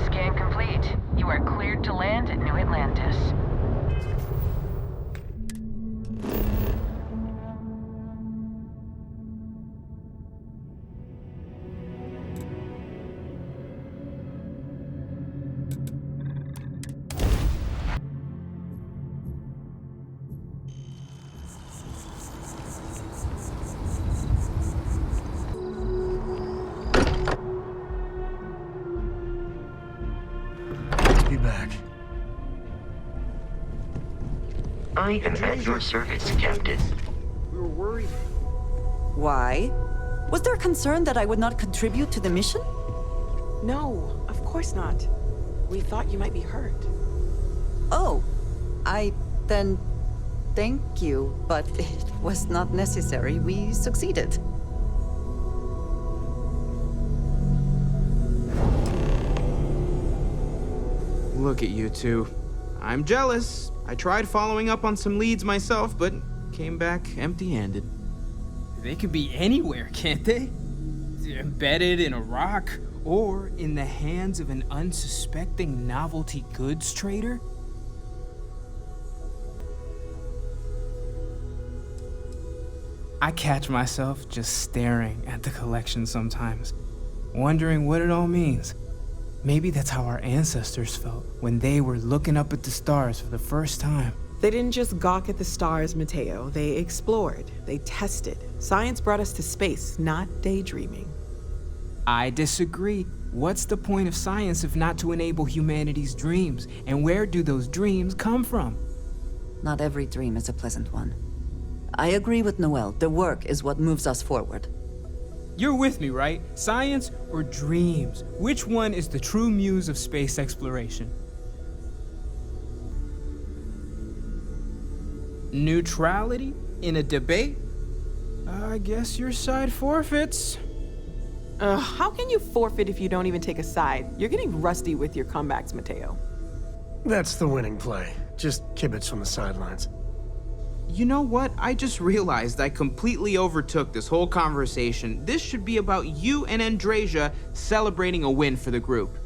Speaker 19: Scan complete. You are cleared to land at New Atlantis.
Speaker 3: I am at your service, Captain.
Speaker 11: We were worried.
Speaker 18: Why? Was there concern that I would not contribute to the mission?
Speaker 4: No, of course not. We thought you might be hurt.
Speaker 18: Oh, then thank you, but it was not necessary. We succeeded.
Speaker 15: Look at you two. I'm jealous. I tried following up on some leads myself, but came back empty-handed.
Speaker 20: They could be anywhere, can't they? Embedded in a rock, or in the hands of an unsuspecting novelty goods trader? I catch myself just staring at the collection sometimes, wondering what it all means. Maybe that's how our ancestors felt when they were looking up at the stars for the first time.
Speaker 4: They didn't just gawk at the stars, Mateo. They explored. They tested. Science brought us to space, not daydreaming.
Speaker 20: I disagree. What's the point of science if not to enable humanity's dreams? And where do those dreams come from?
Speaker 18: Not every dream is a pleasant one. I agree with Noel. The work is what moves us forward.
Speaker 20: You're with me, right? Science or dreams? Which one is the true muse of space exploration? Neutrality in a debate? I guess your side forfeits.
Speaker 4: How can you forfeit if you don't even take a side? You're getting rusty with your comebacks, Mateo.
Speaker 6: That's the winning play. Just kibitz from the sidelines.
Speaker 15: You know what? I just realized I completely overtook this whole conversation. This should be about you and Andrasia celebrating a win for the group.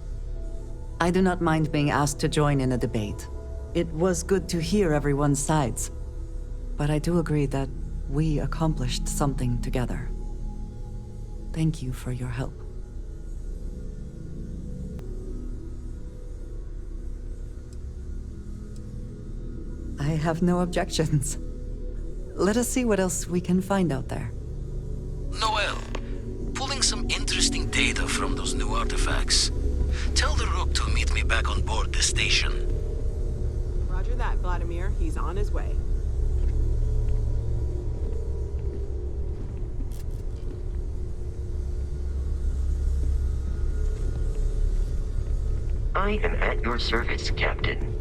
Speaker 18: I do not mind being asked to join in a debate. It was good to hear everyone's sides. But I do agree that we accomplished something together. Thank you for your help. I have no objections. Let us see what else we can find out there.
Speaker 16: Noel, pulling some interesting data from those new artifacts. Tell the Rook to meet me back on board the station.
Speaker 4: Roger that, Vladimir. He's on his way.
Speaker 3: I am at your service, Captain.